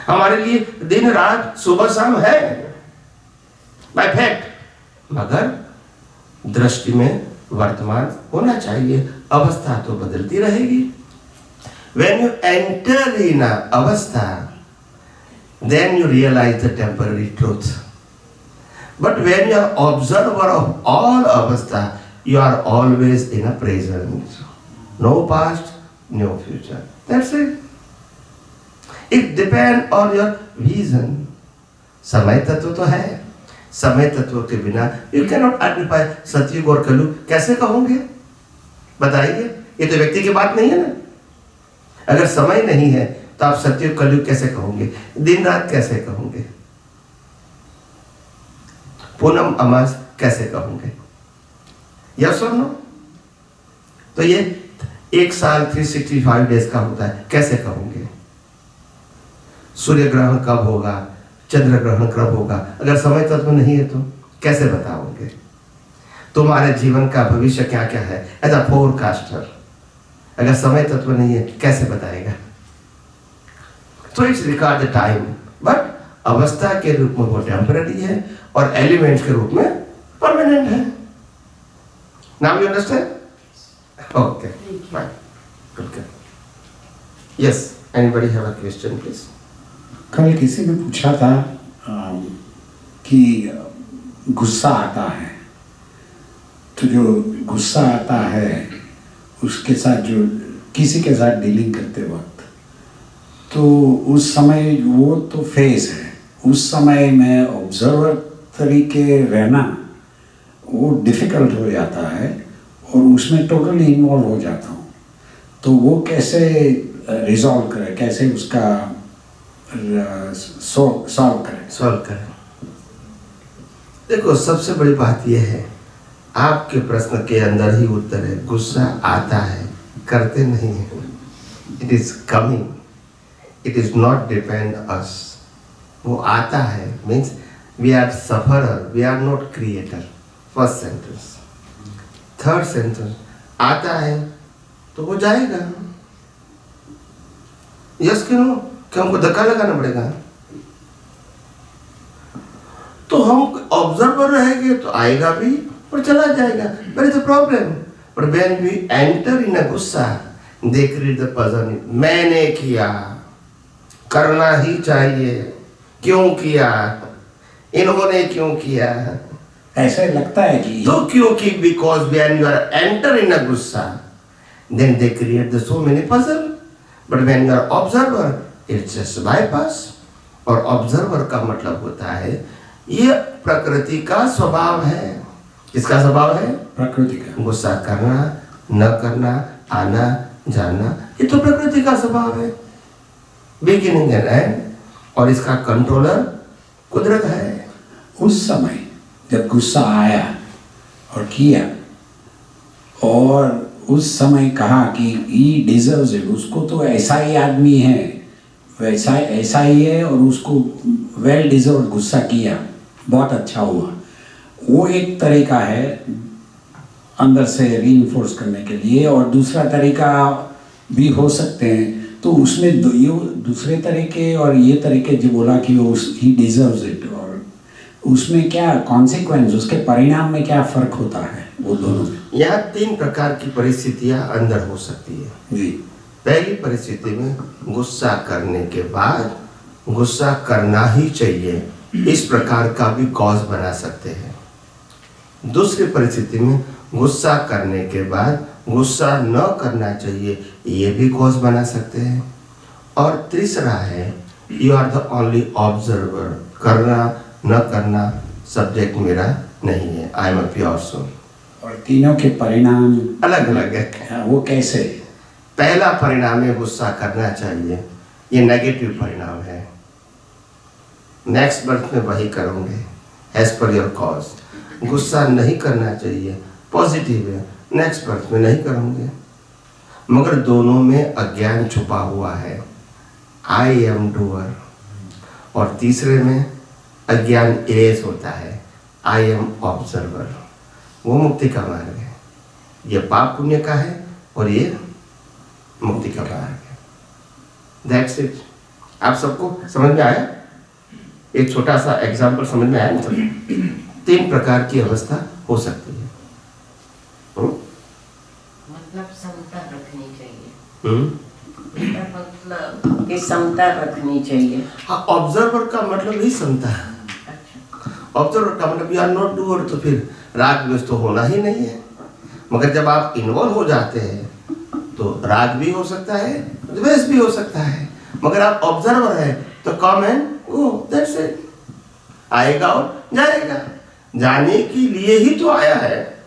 हमारे लिए दिन रात सुबह शाम है बाय फैक्ट, मगर दृष्टि में वर्तमान होना चाहिए। अवस्था तो बदलती रहेगी। When you enter in a अवस्था, then you realize the temporary truth. But when you are observer of all अवस्था, you are always in a present. No past, no future. That's it. It depends on your vision. समय तत्व तो है, समय तत्व के बिना यू कैनॉट आइडेंटिफाई सतयुग और कलयुग। कैसे कहोगे? बताइए, ये तो व्यक्ति की बात नहीं है ना। अगर समय नहीं है तो आप सतयुग कलयुग कैसे कहोगे? दिन रात कैसे कहोगे? पूनम अमास कैसे कहोगे? यस और नो? तो ये 1 साल 365 डेज का होता है, कैसे कहोगे? सूर्य ग्रहण कब होगा, चंद्र ग्रहण कब होगा? अगर समय तत्व नहीं है तो कैसे बताओगे? तुम्हारे जीवन का भविष्य क्या क्या है एज अ फोरकास्टर, अगर समय तत्व नहीं है कैसे बताएगा? तो it's regard the time, but अवस्था के रूप में वो टेम्पररी है और एलिमेंट के रूप में परमानेंट है। Now you understand? Okay, fine, good. Yes, anybody have a question please? कल किसी ने पूछा था कि गुस्सा आता है, तो जो गुस्सा आता है उसके साथ जो किसी के साथ डीलिंग करते वक्त, तो उस समय वो तो फेस है, उस समय में ऑब्जर्वर तरीके रहना वो डिफ़िकल्ट हो जाता है और उसमें टोटली इन्वॉल्व हो जाता हूँ। तो वो कैसे रिजॉल्व करें, कैसे उसका सॉल्व करें? देखो, सबसे बड़ी बात यह है, आपके प्रश्न के अंदर ही उत्तर है। गुस्सा आता है, करते नहीं है। It is coming, it is not depend us. वो आता है means we are sufferer, we are not creator. First sentence. Third sentence, आता है तो वो जाएगा। यस कि नो? कि हमको धक्का लगाना पड़ेगा? तो हम ऑब्जर्वर रहेंगे तो आएगा भी और चला जाएगा। But it's a problem. But when we enter in a गुस्सा, दे क्रिएट द पर्सन। मैंने किया, करना ही चाहिए, क्यों किया, इन्होंने क्यों किया, ऐसे लगता है कि तो क्योंकि because when you are enter in a गुस्सा, then they create the so many puzzle. But when you are observer, it's just bypass. और ऑब्जर्वर का मतलब होता है ये प्रकृति का स्वभाव है। किसका स्वभाव है? प्रकृति का। गुस्सा करना, न करना, आना जाना, ये तो प्रकृति का स्वभाव है, बिगिनिंग एंड एंड। और इसका कंट्रोलर कुदरत है। उस समय जब गुस्सा आया और किया, और उस समय कहा कि ही डिजर्व्स इट, उसको तो ऐसा ही आदमी है, वैसा ऐसा ही है और उसको वेल डिजर्व गुस्सा किया, बहुत अच्छा हुआ। वो एक तरीका है अंदर से रीइंफोर्स करने के लिए, और दूसरा तरीका भी हो सकते हैं। तो उसमें ये दूसरे तरीके और ये तरीके जो बोला कि वो ही डिजर्व्स इट, और उसमें क्या कॉन्सिक्वेंस, उसके परिणाम में क्या फर्क होता है वो दोनों में? यहाँ 3 प्रकार की परिस्थितियाँ अंदर हो सकती है जी। पहली परिस्थिति में गुस्सा करने के बाद गुस्सा करना ही चाहिए, इस प्रकार का भी कॉज बना सकते हैं। दूसरी परिस्थिति में गुस्सा करने के बाद गुस्सा न करना चाहिए, ये भी कॉज बना सकते हैं। और तीसरा है you are the only observer, करना न करना सब्जेक्ट मेरा नहीं है, I am a pure soul. और तीनों के परिणाम अलग अलग है। वो कैसे? पहला परिणाम है गुस्सा करना चाहिए, ये नेगेटिव परिणाम है, नेक्स्ट बर्थ में वही करोगे एज पर योर कॉज। गुस्सा नहीं करना चाहिए, पॉजिटिव है, नेक्स्ट बर्थ में नहीं करोगे। मगर दोनों में अज्ञान छुपा हुआ है, आई एम डूअर, और तीसरे में अज्ञान इरेज होता है, आई एम ऑब्जर्वर। वो मुक्ति का मार्ग है, ये पाप पुण्य का है और ये मुक्ति का मार्ग है। That's it. आप सबको समझ में आया? एक छोटा सा एग्जाम्पल समझ में आया? मतलब 3 प्रकार की अवस्था हो सकती है। मतलब समता रखनी चाहिए। मतलब कि समता रखनी चाहिए। हाँ, ऑब्जर्वर का मतलब ही समता है। ऑब्जर्वर का मतलब यू आर नॉट डूअर, तो फिर राग द्वेष तो होना ही नहीं है। मगर जब आप इन्वॉल्व हो जाते हैं तो राग भी हो सकता है, द्वेष भी हो सकता है। मगर आप ऑब्जर्वर है तो come and go, that's it. आएगा और जाएगा, जाने के लिए ही तो आया है।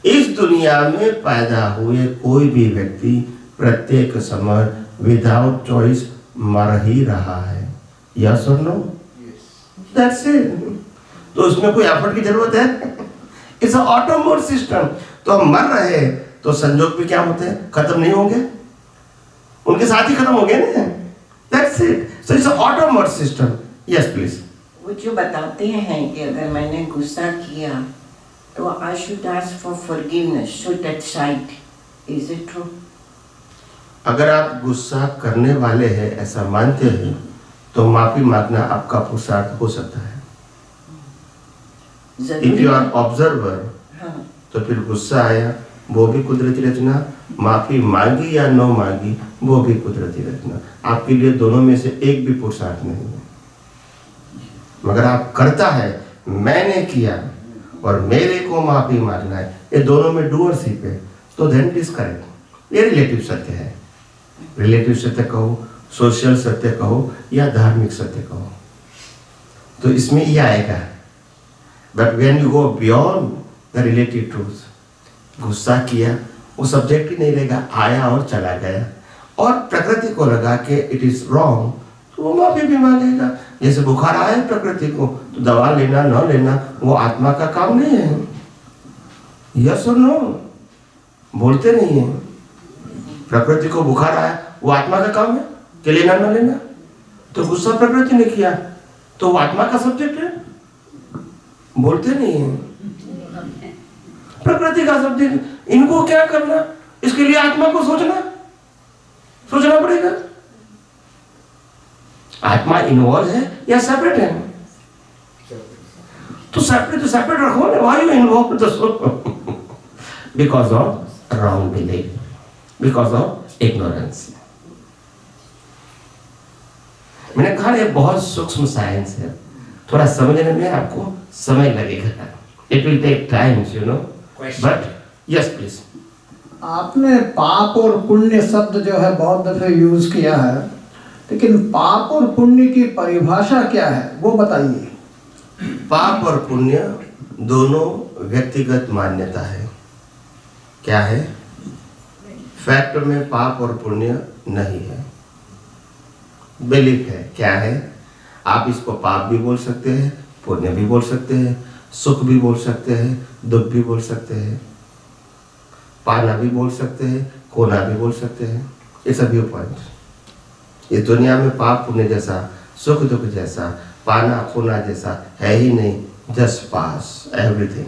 इस दुनिया में पैदा हुए कोई भी व्यक्ति प्रत्येक समय विदाउट चॉइस मर ही रहा है, यस और नो? That's it. तो उसमें कोई एफर्ट की जरूरत है? It's a auto mode system. तो हम मर रहे हैं तो संजोग भी क्या होते हैं, खत्म नहीं होंगे, उनके साथ ही खत्म हो गए ना। That's it. So it's a auto mode system. Yes please. वो जो बताते हैं कि अगर मैंने गुस्सा किया तो I should ask for forgiveness, should that side, is it true? अगर आप गुस्सा करने वाले हैं ऐसा मानते हैं तो माफी मांगना आपका पुरुषार्थ हो सकता है। इफ यू आर ऑब्जर्वर, तो फिर गुस्सा आया वो भी कुदरती रचना, माफी मांगी या न मांगी वो भी कुदरती रचना। आपके लिए दोनों में से एक भी पुरुषार्थ नहीं है। मगर आप करता है मैंने किया और मेरे को माफी मांगना है, ये दोनों में डूअरशिप है, तो देन इट इज करेक्ट। ये रिलेटिव सत्य है। रिलेटिव सत्य कहो, सोशल सत्य कहो या धार्मिक सत्य कहो, तो इसमें ये आएगा। But when you go beyond the relative truth, गुस्सा किया वो सब्जेक्ट ही नहीं रहेगा, आया और चला गया, और प्रकृति को लगा कि इट इज रॉन्ग तो वो माफी भी मांगेगा। जैसे बुखार आए प्रकृति को तो दवा लेना न लेना वो आत्मा का काम नहीं है, यस और नो? बोलते नहीं है। प्रकृति को बुखार आया वो आत्मा का काम है कि लेना न लेना, तो गुस्सा प्रकृति ने किया तो वो आत्मा का सब्जेक्ट है, बोलते नहीं है। प्रकृति का सब्जेक्ट, इनको क्या करना, इसके लिए आत्मा को सोचना पड़ेगा। आत्मा इन्वॉल्व है या सेपरेट है? तो सेपरेट रखो ना। Why you involve the soul? Because of wrong belief, because of ignorance. मैंने कहा ये बहुत सूक्ष्म साइंस है, थोड़ा समझने में आपको समय लगेगा। It will take time, you know, but yes please. आपने पाप और पुण्य शब्द जो है बहुत दफे यूज किया है, लेकिन पाप और पुण्य की परिभाषा क्या है वो बताइए। पाप और पुण्य दोनों व्यक्तिगत मान्यता है। क्या है? फैक्ट में पाप और पुण्य नहीं है, बिलीफ है। क्या है? आप इसको पाप भी बोल सकते हैं, पुण्य भी बोल सकते हैं, सुख भी बोल सकते हैं, दुख भी बोल सकते हैं, पाना भी बोल सकते हैं, खोना भी बोल सकते हैं। It's a view point. इस दुनिया में पाप पुण्य जैसा, सुख दुख जैसा, पाना खोना जैसा है ही नहीं। जस्ट पास एवरीथिंग।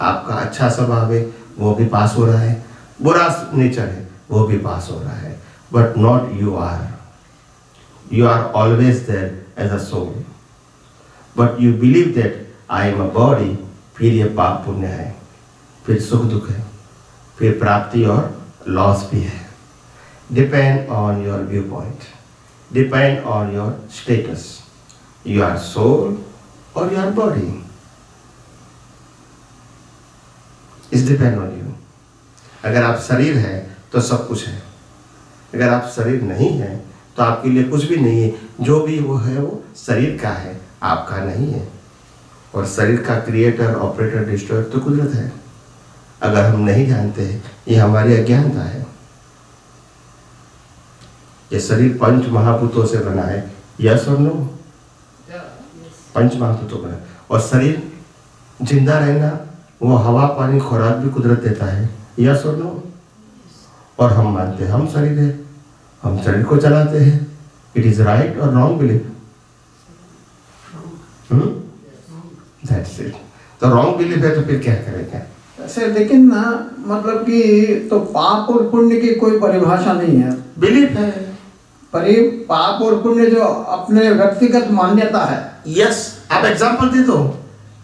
आपका अच्छा स्वभाव है वो भी पास हो रहा है, बुरा नेचर है वो भी पास हो रहा है, but not you are. You are always there as a soul, but you believe that I am a body. फिर ये पाप पुण्य है, फिर सुख दुख है, फिर प्राप्ति और लॉस भी है। Depend on your view point, depend on your status. You are soul और you are body, it's depend on you. अगर आप शरीर है तो सब कुछ है, अगर आप शरीर नहीं है तो आपके लिए कुछ भी नहीं है। जो भी वो है वो शरीर का है, आपका नहीं है। और शरीर का क्रिएटर, ऑपरेटर, डिस्ट्रॉयर तो कुदरत है। अगर हम नहीं जानते हैं, ये हमारी अज्ञानता है। ये शरीर पंच महाभूतों से बना है, यस और नो? पंच महाभूतों का। और शरीर जिंदा रहना, वो हवा पानी खुराक भी कुदरत देता है, यस और नो? और हम मानते हैं हम शरीर है, हम शरीर को चलाते हैं। इट इज राइट और रॉन्ग बिलीफ? That's it. तो रॉन्ग बिलीफ है तो फिर क्या करेंगे? ऐसे लेकिन ना, मतलब कि तो पाप और पुण्य की कोई परिभाषा नहीं है, बिलीफ है। पाप और पुण्य जो अपने व्यक्तिगत मान्यता है। यस, आप एग्जांपल दे दो।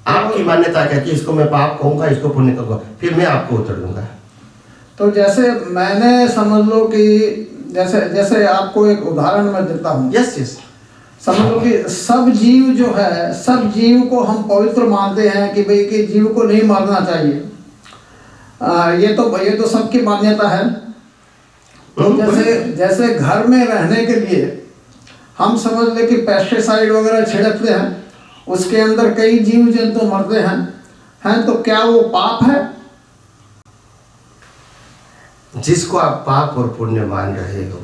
आपकी मान्यता क्या कि इसको मैं पाप कहूंगा, इसको पुण्य कहूंगा, फिर मैं आपको उत्तर दूंगा। तो जैसे मैंने समझ लो कि जैसे आपको एक उदाहरण मैं देता हूँ। Yes yes. समझ लो कि सब जीव जो है, सब जीव को हम पवित्र मानते हैं कि भाई कि जीव को नहीं मारना चाहिए। ये तो सबकी मान्यता है। तो जैसे घर में रहने के लिए हम समझ ले कि पेस्टिसाइड वगैरह छिड़कते हैं, उसके अंदर कई जीव जंतु मरते हैं, तो क्या वो पाप है? जिसको आप पाप और पुण्य मान रहे हो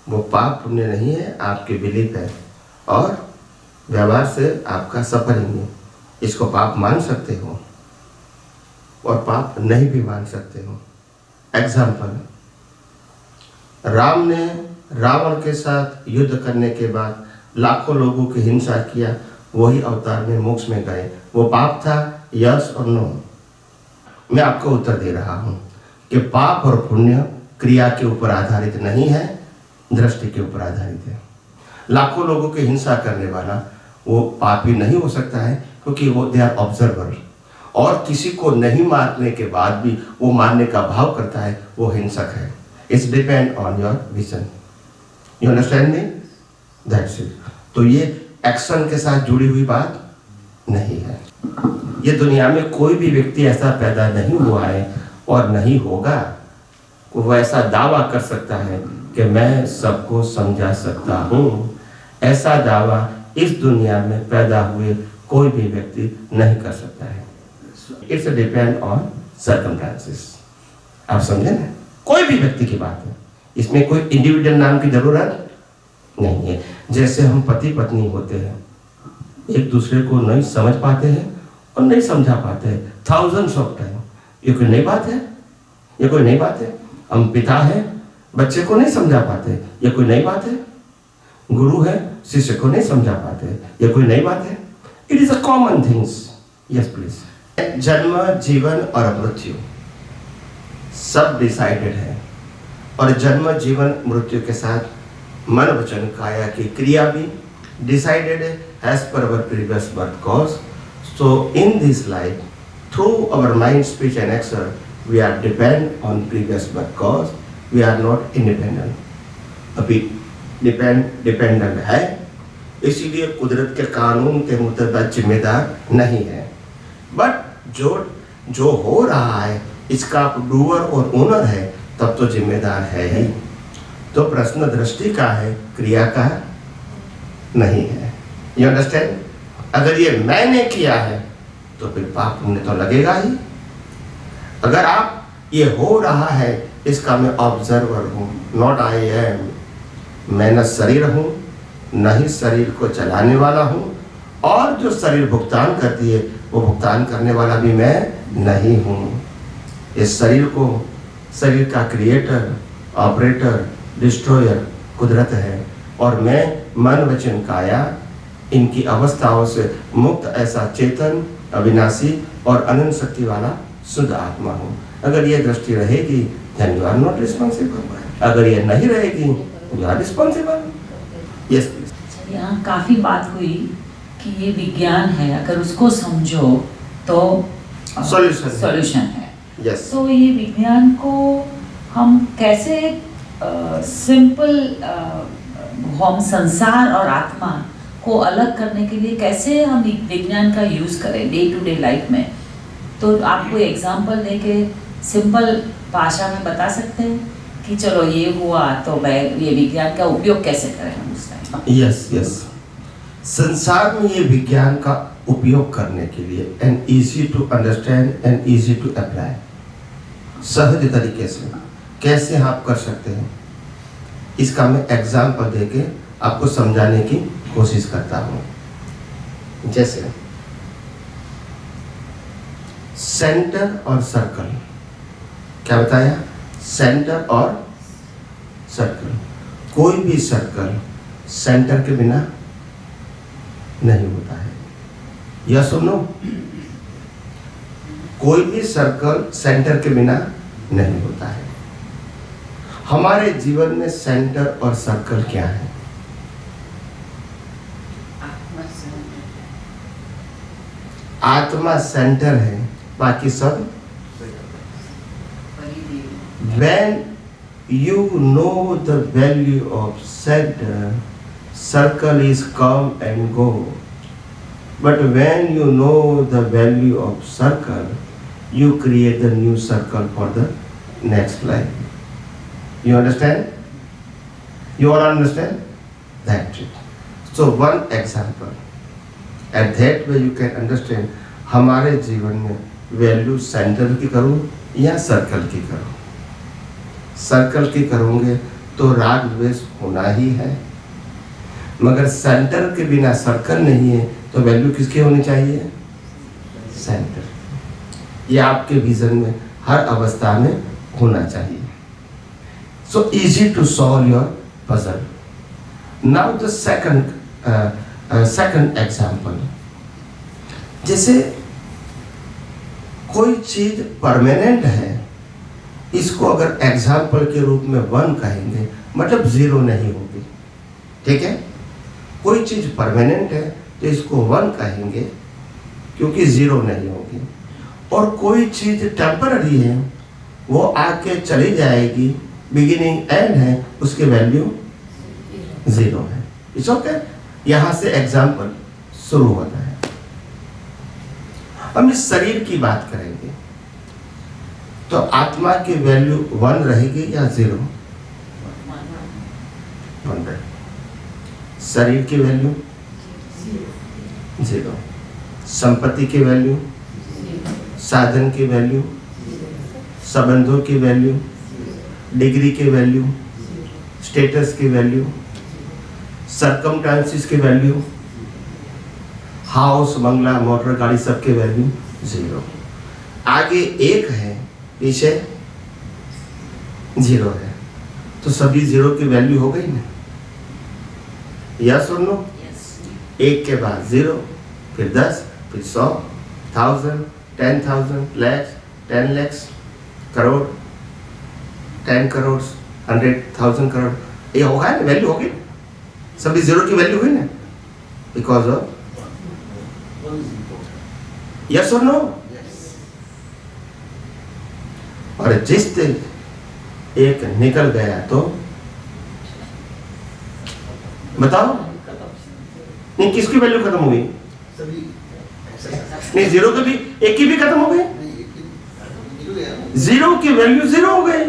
वो पाप पुण्य नहीं है, आपके बिलीफ है और व्यवहार से आपका सफरिंग है। इसको पाप मान सकते हो और पाप नहीं भी मान सकते हो। एग्जाम्पल, राम ने रावण के साथ युद्ध करने के बाद लाखों लोगों की हिंसा किया, वही अवतार में मोक्ष में गए, वो पाप था, यस और नो? मैं आपको उत्तर दे रहा हूं कि पाप और पुण्य क्रिया के ऊपर आधारित नहीं है, दृष्टि के ऊपर आधारित है। लाखों लोगों की हिंसा करने वाला वो पापी नहीं हो सकता है, क्योंकि वो दे आर ऑब्जर्वर। और किसी को नहीं मारने के बाद भी वो मारने का भाव करता है, वो हिंसक है। It's depend on your vision. You understand me? That's it. तो ये एक्शन के साथ जुड़ी हुई बात नहीं है। ये दुनिया में कोई भी व्यक्ति ऐसा पैदा नहीं हुआ है और नहीं होगा, वो ऐसा दावा कर सकता है कि मैं सबको समझा सकता हूँ। ऐसा दावा इस दुनिया में पैदा हुए कोई भी व्यक्ति नहीं कर सकता है। It's depend on circumstances. आप समझे ना? कोई भी व्यक्ति की बात है, इसमें कोई इंडिविजुअल नाम की जरूरत नहीं है। जैसे हम पति पत्नी होते हैं, एक दूसरे को नहीं समझ पाते हैं और नहीं समझा पाते हैं, थाउजेंड्स ऑफ टाइम। ये कोई नई बात है? ये कोई नई बात है? हम पिता हैं, बच्चे को नहीं समझा पाते, ये कोई नई बात है? गुरु है, शिष्य को नहीं समझा पाते, ये कोई नई बात है? It is a common things. Yes please. जन्म, जीवन और मृत्यु सब डिसाइडेड है, और जन्म, जीवन, मृत्यु के साथ मन, वचन, काया की क्रिया भी डिसाइडेड है as per our previous birth cause. So in this life, through our mind, speech and action, we are depend on previous birth cause, we are not independent। अभी डिपेंडेंट है, इसीलिए कुदरत के कानून के मुताबिक जिम्मेदार नहीं है। बट जो हो रहा है इसका आप डूअर और ओनर है, तब तो जिम्मेदार है ही। तो प्रश्न दृष्टि का है, क्रिया का नहीं है। You understand? अगर ये मैंने किया है तो फिर पाप पुण्य तो लगेगा ही। अगर आप ये हो रहा है इसका मैं ऑब्जर्वर हूँ, नॉट आई एम। मैं न शरीर हूँ न ही शरीर को चलाने वाला हूँ, और जो शरीर भुगतान करती है वो भुगतान करने वाला भी मैं नहीं हूँ। इस शरीर को, शरीर का क्रिएटर, ऑपरेटर, डिस्ट्रॉयर कुदरत है और मैं मन वचन काया इनकी अवस्थाओं से मुक्त ऐसा चेतन, अविनाशी और अनंत शक्ति वाला शुद्ध आत्मा हूँ। अगर ये दृष्टि रहेगी then you are not responsible. अगर ये नहीं रहेगी you are responsible. Yes, please. यहाँ काफी बात हुई कि ये विज्ञान है, अगर उसको समझो तो सॉल्यूशन है। Yes. तो ये विज्ञान को हम कैसे सिंपल हम संसार और आत्मा को अलग करने के लिए कैसे हम विज्ञान का यूज करें डे टू डे लाइफ में? तो आप कोई एग्जांपल देके सिंपल भाषा में बता सकते हैं कि चलो ये हुआ तो ये विज्ञान का उपयोग कैसे करें हम उस टाइम? यस यस, संसार में ये विज्ञान का उपयोग करने के लिए and easy to understand and easy to apply, सहज तरीके से कैसे आप कर सकते हैं, इसका मैं एग्जाम्पल देके आपको समझाने की कोशिश करता हूँ। जैसे सेंटर और सर्कल, क्या बताया? सेंटर और सर्कल। कोई भी सर्कल सेंटर के बिना नहीं होता है, या सुनो, कोई भी सर्कल सेंटर के बिना नहीं होता है। हमारे जीवन में सेंटर और सर्कल क्या है? आत्मा सेंटर है, बाकी सब। When you know the value of center, circle is come and go. But when you know the value of circle, you create the new circle for the next life. You understand? You all understand? That's it. So one example. At that way you can understand हमारे जीवन में value centre की करूँ या circle की करूँ। Circle की करोगे तो राग द्वेष होना ही है, मगर सेंटर के बिना सर्कल नहीं है तो वैल्यू किसकी होनी चाहिए? सेंटर। ये आपके विजन में हर अवस्था में होना चाहिए। So easy to solve your puzzle. Now the second example. जैसे कोई चीज परमानेंट है, इसको अगर एग्जाम्पल के रूप में 1 कहेंगे मतलब 0 नहीं होगी, ठीक है? कोई चीज परमानेंट है तो इसको 1 कहेंगे क्योंकि 0 नहीं होगी, और कोई चीज टेम्पररी है वो आके चली जाएगी, बिगिनिंग एंड है, उसके वैल्यू 0 है। It's okay. यहाँ से एग्जाम्पल शुरू होता है। हम इस शरीर की बात करेंगे तो आत्मा की वैल्यू 1 रहेगी या 0? 100। शरीर की वैल्यू 0, संपत्ति की वैल्यू, साधन की वैल्यू, संबंधों की वैल्यू, डिग्री की वैल्यू, स्टेटस की वैल्यू, सर्कमस्टांसेस की वैल्यू, हाउस, बंगला, मोटर, गाड़ी, सबके वैल्यू 0। आगे 1 है, पीछे 0 है, तो सभी 0 की वैल्यू हो गई ना? या सुन लो, 1 के बाद 0, फिर 10, फिर 100, 1000, 10,000, lakhs, 10 lakhs, करोड़, 10 करोड़, 100,000 करोड़, ये होगा ना? वैल्यू होगी, सभी 0 की वैल्यू हुई ना? बिकॉज ऑफ यस और नो? और जिस दिन एक निकल गया तो बताओ, नहीं किसकी वैल्यू खत्म हो गई? नहीं 0 की भी, 1 की भी खत्म हो गई, 0 की वैल्यू 0 हो गई।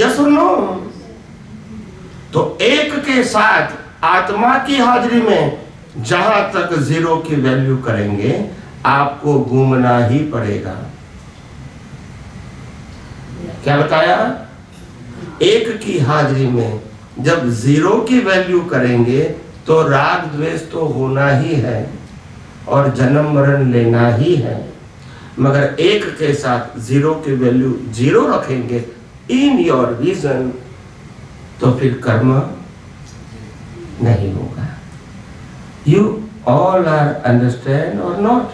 यस और नो? तो 1 के साथ आत्मा की हाजिरी में जहां तक 0 की वैल्यू करेंगे आपको घूमना ही पड़ेगा। क्या बताया? 1 की हाजिरी में जब 0 की वैल्यू करेंगे तो राग द्वेष तो होना ही है और जन्म मरण लेना ही है, मगर 1 के साथ 0 की वैल्यू 0 रखेंगे इन योर विजन तो फिर कर्म नहीं होगा। You all are understand or not?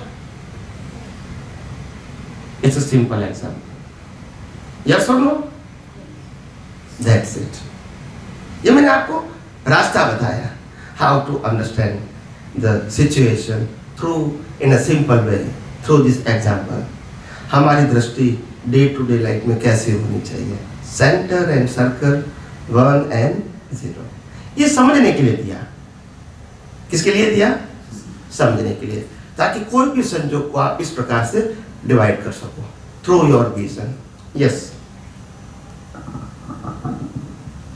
It's a simple example. Yes और नो? That's it. ये मैंने आपको रास्ता बताया, how to understand the situation through in a simple way, through this example. हमारी दृष्टि डे टू डे लाइफ में कैसे होनी चाहिए, सेंटर एंड सर्कल, 1 and 0। ये समझने के लिए दिया। किसके लिए दिया? समझने के लिए, ताकि कोई भी संयोग को आप इस प्रकार से डिवाइड कर सको through your vision. Yes.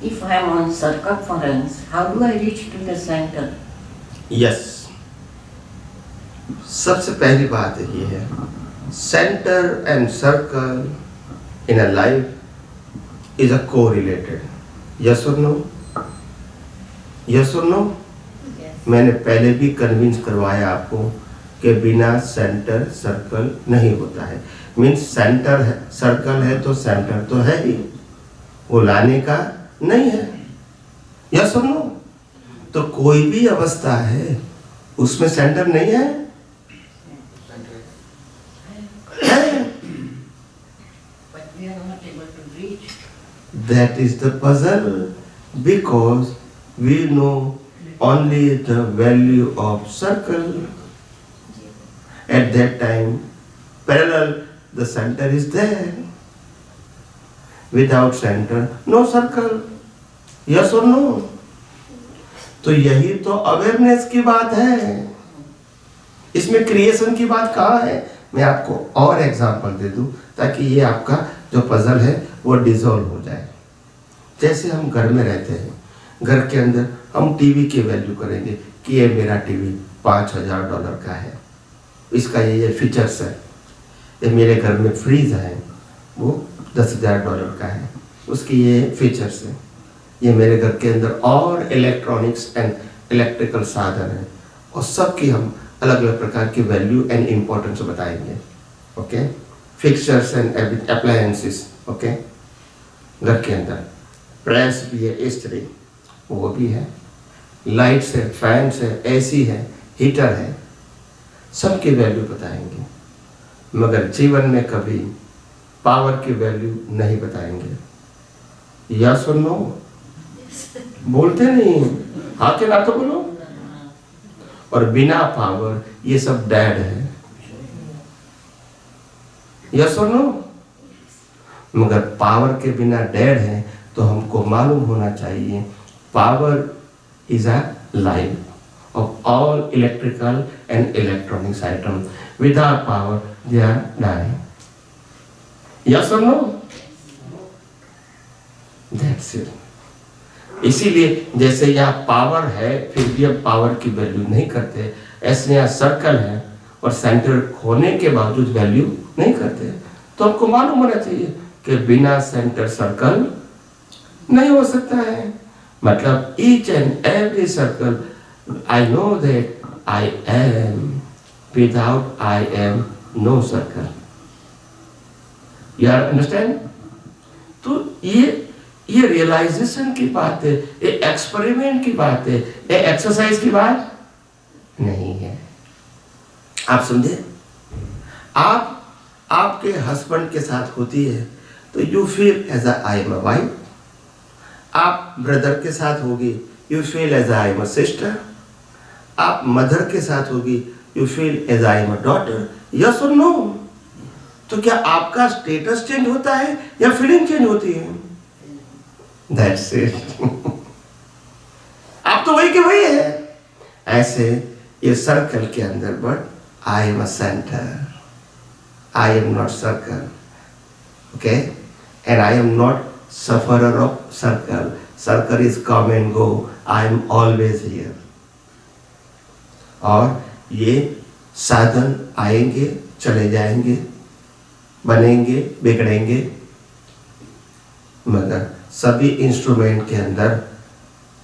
If I am on circumference, how do I reach to the center? Yes. सबसे पहली बात ये है, centre and circle in a life is a correlated. Yes और नो? यस और नो? मैंने पहले भी कन्विंस करवाया आपको कि बिना सेंटर सर्कल नहीं होता है। मीन्स सेंटर है, सर्कल है तो सेंटर तो है ही, वो लाने का नहीं है। यस और नो? तो कोई भी अवस्था है उसमें सेंटर नहीं है? But we are not able to reach. That is the puzzle, because we know only the value of circle. At that time, parallel, the center is there. Without center, no circle. Yes or no? तो यही तो awareness की बात है। इसमें creation की बात कहाँ है? मैं आपको और एग्जांपल दे दूं ताकि ये आपका जो पजल है वो डिसॉल्व हो जाए। जैसे हम घर में रहते हैं, घर के अंदर हम टीवी की वैल्यू करेंगे कि ये मेरा टीवी $5000 का है, इसका ये फीचर्स है। ये मेरे घर में फ्रीज है, वो $10,000 का है, उसकी ये फीचर्स है। ये मेरे घर के अंदर और इलेक्ट्रॉनिक्स एंड इलेक्ट्रिकल साधन है, और सबकी हम अलग अलग प्रकार की वैल्यू एंड इम्पोर्टेंस बताएंगे। Okay, fixtures and appliances. Okay, घर के अंदर प्रेस भी है, इस्त्री वो भी है, लाइट्स है, फैंस है, एसी है, हीटर है, सबकी वैल्यू बताएंगे। मगर जीवन में कभी पावर की वैल्यू नहीं बताएंगे। यस और नो? बोलते नहीं, हाँ के ना तो बोलो। और बिना पावर ये सब डेड है। यस और नो? मगर पावर के बिना डेड है, तो हमको मालूम होना चाहिए power is a life of all electrical and electronics item. Without power they are dying. Yes और नो? That's it. इसीलिए जैसे यहाँ पावर है फिर भी अब पावर की वैल्यू नहीं करते, ऐसे यहाँ सर्कल है और सेंटर होने के बावजूद वैल्यू नहीं करते। तो हमको मालूम होना चाहिए कि बिना सेंटर सर्कल नहीं हो सकता है। मतलब each and every circle, I know that I am, without I am no circle. You understand? तो ये रियलाइजेशन की बात है, ये एक्सपेरिमेंट की बात है, ये एक्सरसाइज की बात नहीं है। आप समझे? आप आपके हस्बैंड के साथ होती है तो you feel as I am a wife. आप ब्रदर के साथ होगी, you feel as I am a sister. आप मदर के साथ होगी, you feel as I am a daughter. Yes और नो? तो क्या आपका स्टेटस चेंज होता है या फीलिंग चेंज होती है? That's it. आप तो वही के वही है। ऐसे ये सर्कल के अंदर, but I am a centre, I am not circle. Okay, and I am not sufferer of circle. Circle is come and go, I am always here. और ये साधन आएंगे चले जाएंगे, बनेंगे बिगड़ेंगे, मगर सभी इंस्ट्रूमेंट के अंदर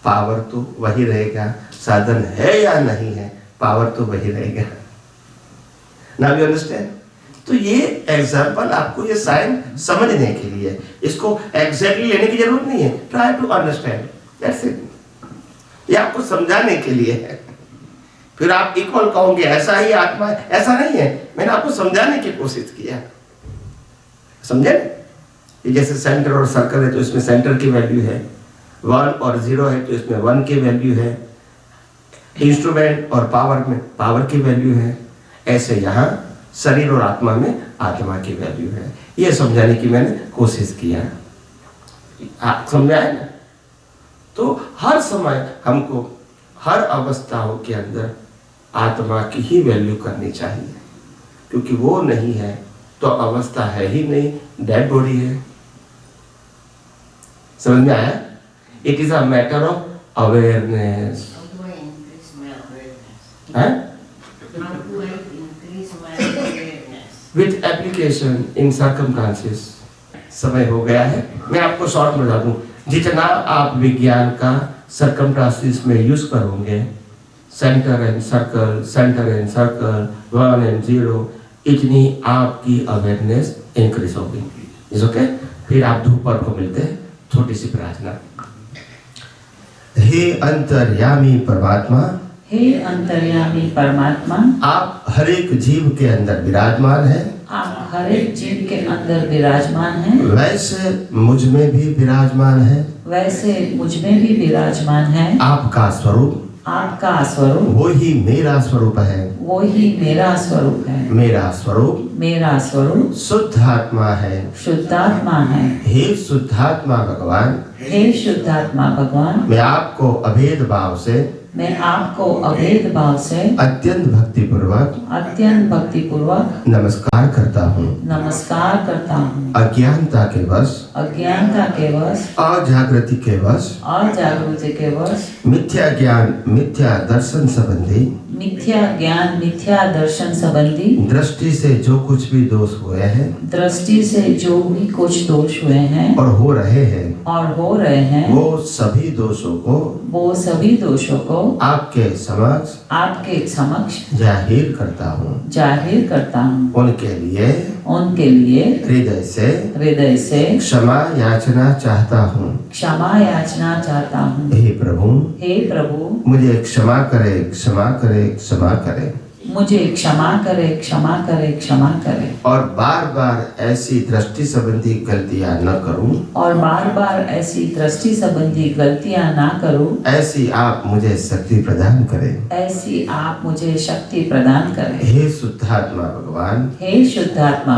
पावर तो वही रहेगा। साधन है या नहीं है, पावर तो वही रहेगा। Now you understand? तो ये एग्जाम्पल आपको ये साइन समझने के लिए, इसको एग्जैक्टली लेने की जरूरत नहीं है, try to understand, that's it. ये आपको समझाने के लिए है। फिर आप इक्वल कहोगे ऐसा ही आत्मा है, ऐसा नहीं है, मैंने आपको समझाने की कोशिश किया, समझे? ये जैसे सेंटर और सर्कल है तो इसमें सेंटर की वैल्यू है, 1 और 0 है तो इसमें 1 की वैल्यू है, इंस्ट्रूमेंट और पावर में पावर की वैल्यू है, ऐसे यहाँ शरीर और आत्मा में आत्मा की वैल्यू है। ये समझाने की मैंने कोशिश किया, आप समझा है ना? तो हर समय हमको हर अवस्थाओं के अंदर आत्मा की ही वैल्यू करनी चाहिए, क्योंकि वो नहीं है तो अवस्था है ही नहीं, डेड बॉडी है। समझ में आया? It is a matter of awareness. With application in circumstances. समय हो गया है, मैं आपको शॉर्ट में बता दूं, जितना आप विज्ञान का सर्कमस्टांसेस में यूज करोगे, सेंटर एंड सर्कल, 1 एंड 0, इतनी आपकी अवेयरनेस इंक्रीज होगी। Is okay? फिर आप दोपहर को मिलते हैं, छोटी सी प्रार्थना। हे अंतर्यामी परमात्मा, हे अंतर्यामी परमात्मा, आप हर एक जीव के अंदर विराजमान हैं, आप हर एक जीव के अंदर विराजमान हैं, वैसे मुझ में भी विराजमान है, वैसे मुझ में भी विराजमान है। आपका स्वरूप, आपका स्वरूप वो ही मेरा स्वरूप है, वो ही मेरा स्वरूप है। मेरा स्वरूप मेरा स्वरूप शुद्ध आत्मा है। शुद्धात्मा है। हे शुद्धात्मा भगवान, हे शुद्धात्मा भगवान, मैं आपको अभेद भाव से, मैं आपको अभेद भाव से अत्यंत भक्ति पूर्वक नमस्कार करता हूँ। नमस्कार करता हूँ। अज्ञानता के वश, अज्ञानता के वश, अजागृति के वश, अजागृति के वश, मिथ्या ज्ञान, मिथ्या दर्शन संबंधी, मिथ्या ज्ञान, मिथ्या दर्शन संबंधी दृष्टि से जो कुछ भी दोष हुए हैं, दृष्टि से जो भी कुछ दोष हुए हैं और हो रहे हैं, वो सभी दोषों को आपके समक्ष जाहिर करता हूँ। उनके लिए हृदय से क्षमा याचना चाहता हूँ। हे प्रभु, मुझे क्षमा करे। मुझे क्षमा करे। और बार बार ऐसी दृष्टि संबंधी गलतियां न करूं। ऐसी आप मुझे शक्ति प्रदान करें। हे शुद्धात्मा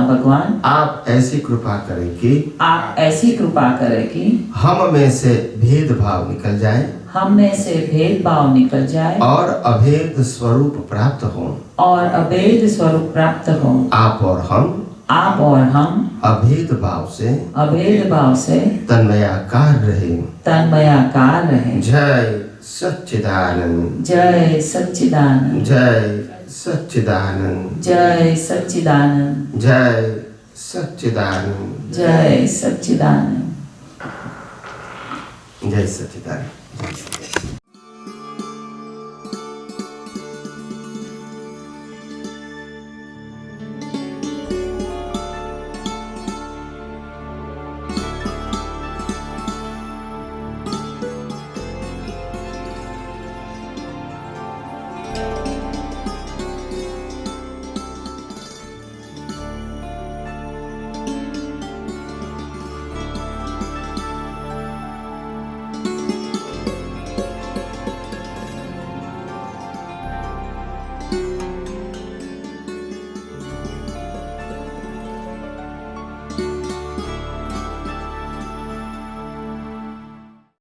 भगवान, आप ऐसी कृपा करें कि हम में से भेदभाव निकल जाए और अभेद स्वरूप प्राप्त हो। आप और हम अभेद भाव से तन्मयाकार रहे। जय सच्चिदानंद, जय सच्चिदानंद, जय सच्चिदानंद, जय सच्चिदानंद, जय सच्चिदानंद, जय सच्चिदानंद, जय सच्चिदानंद।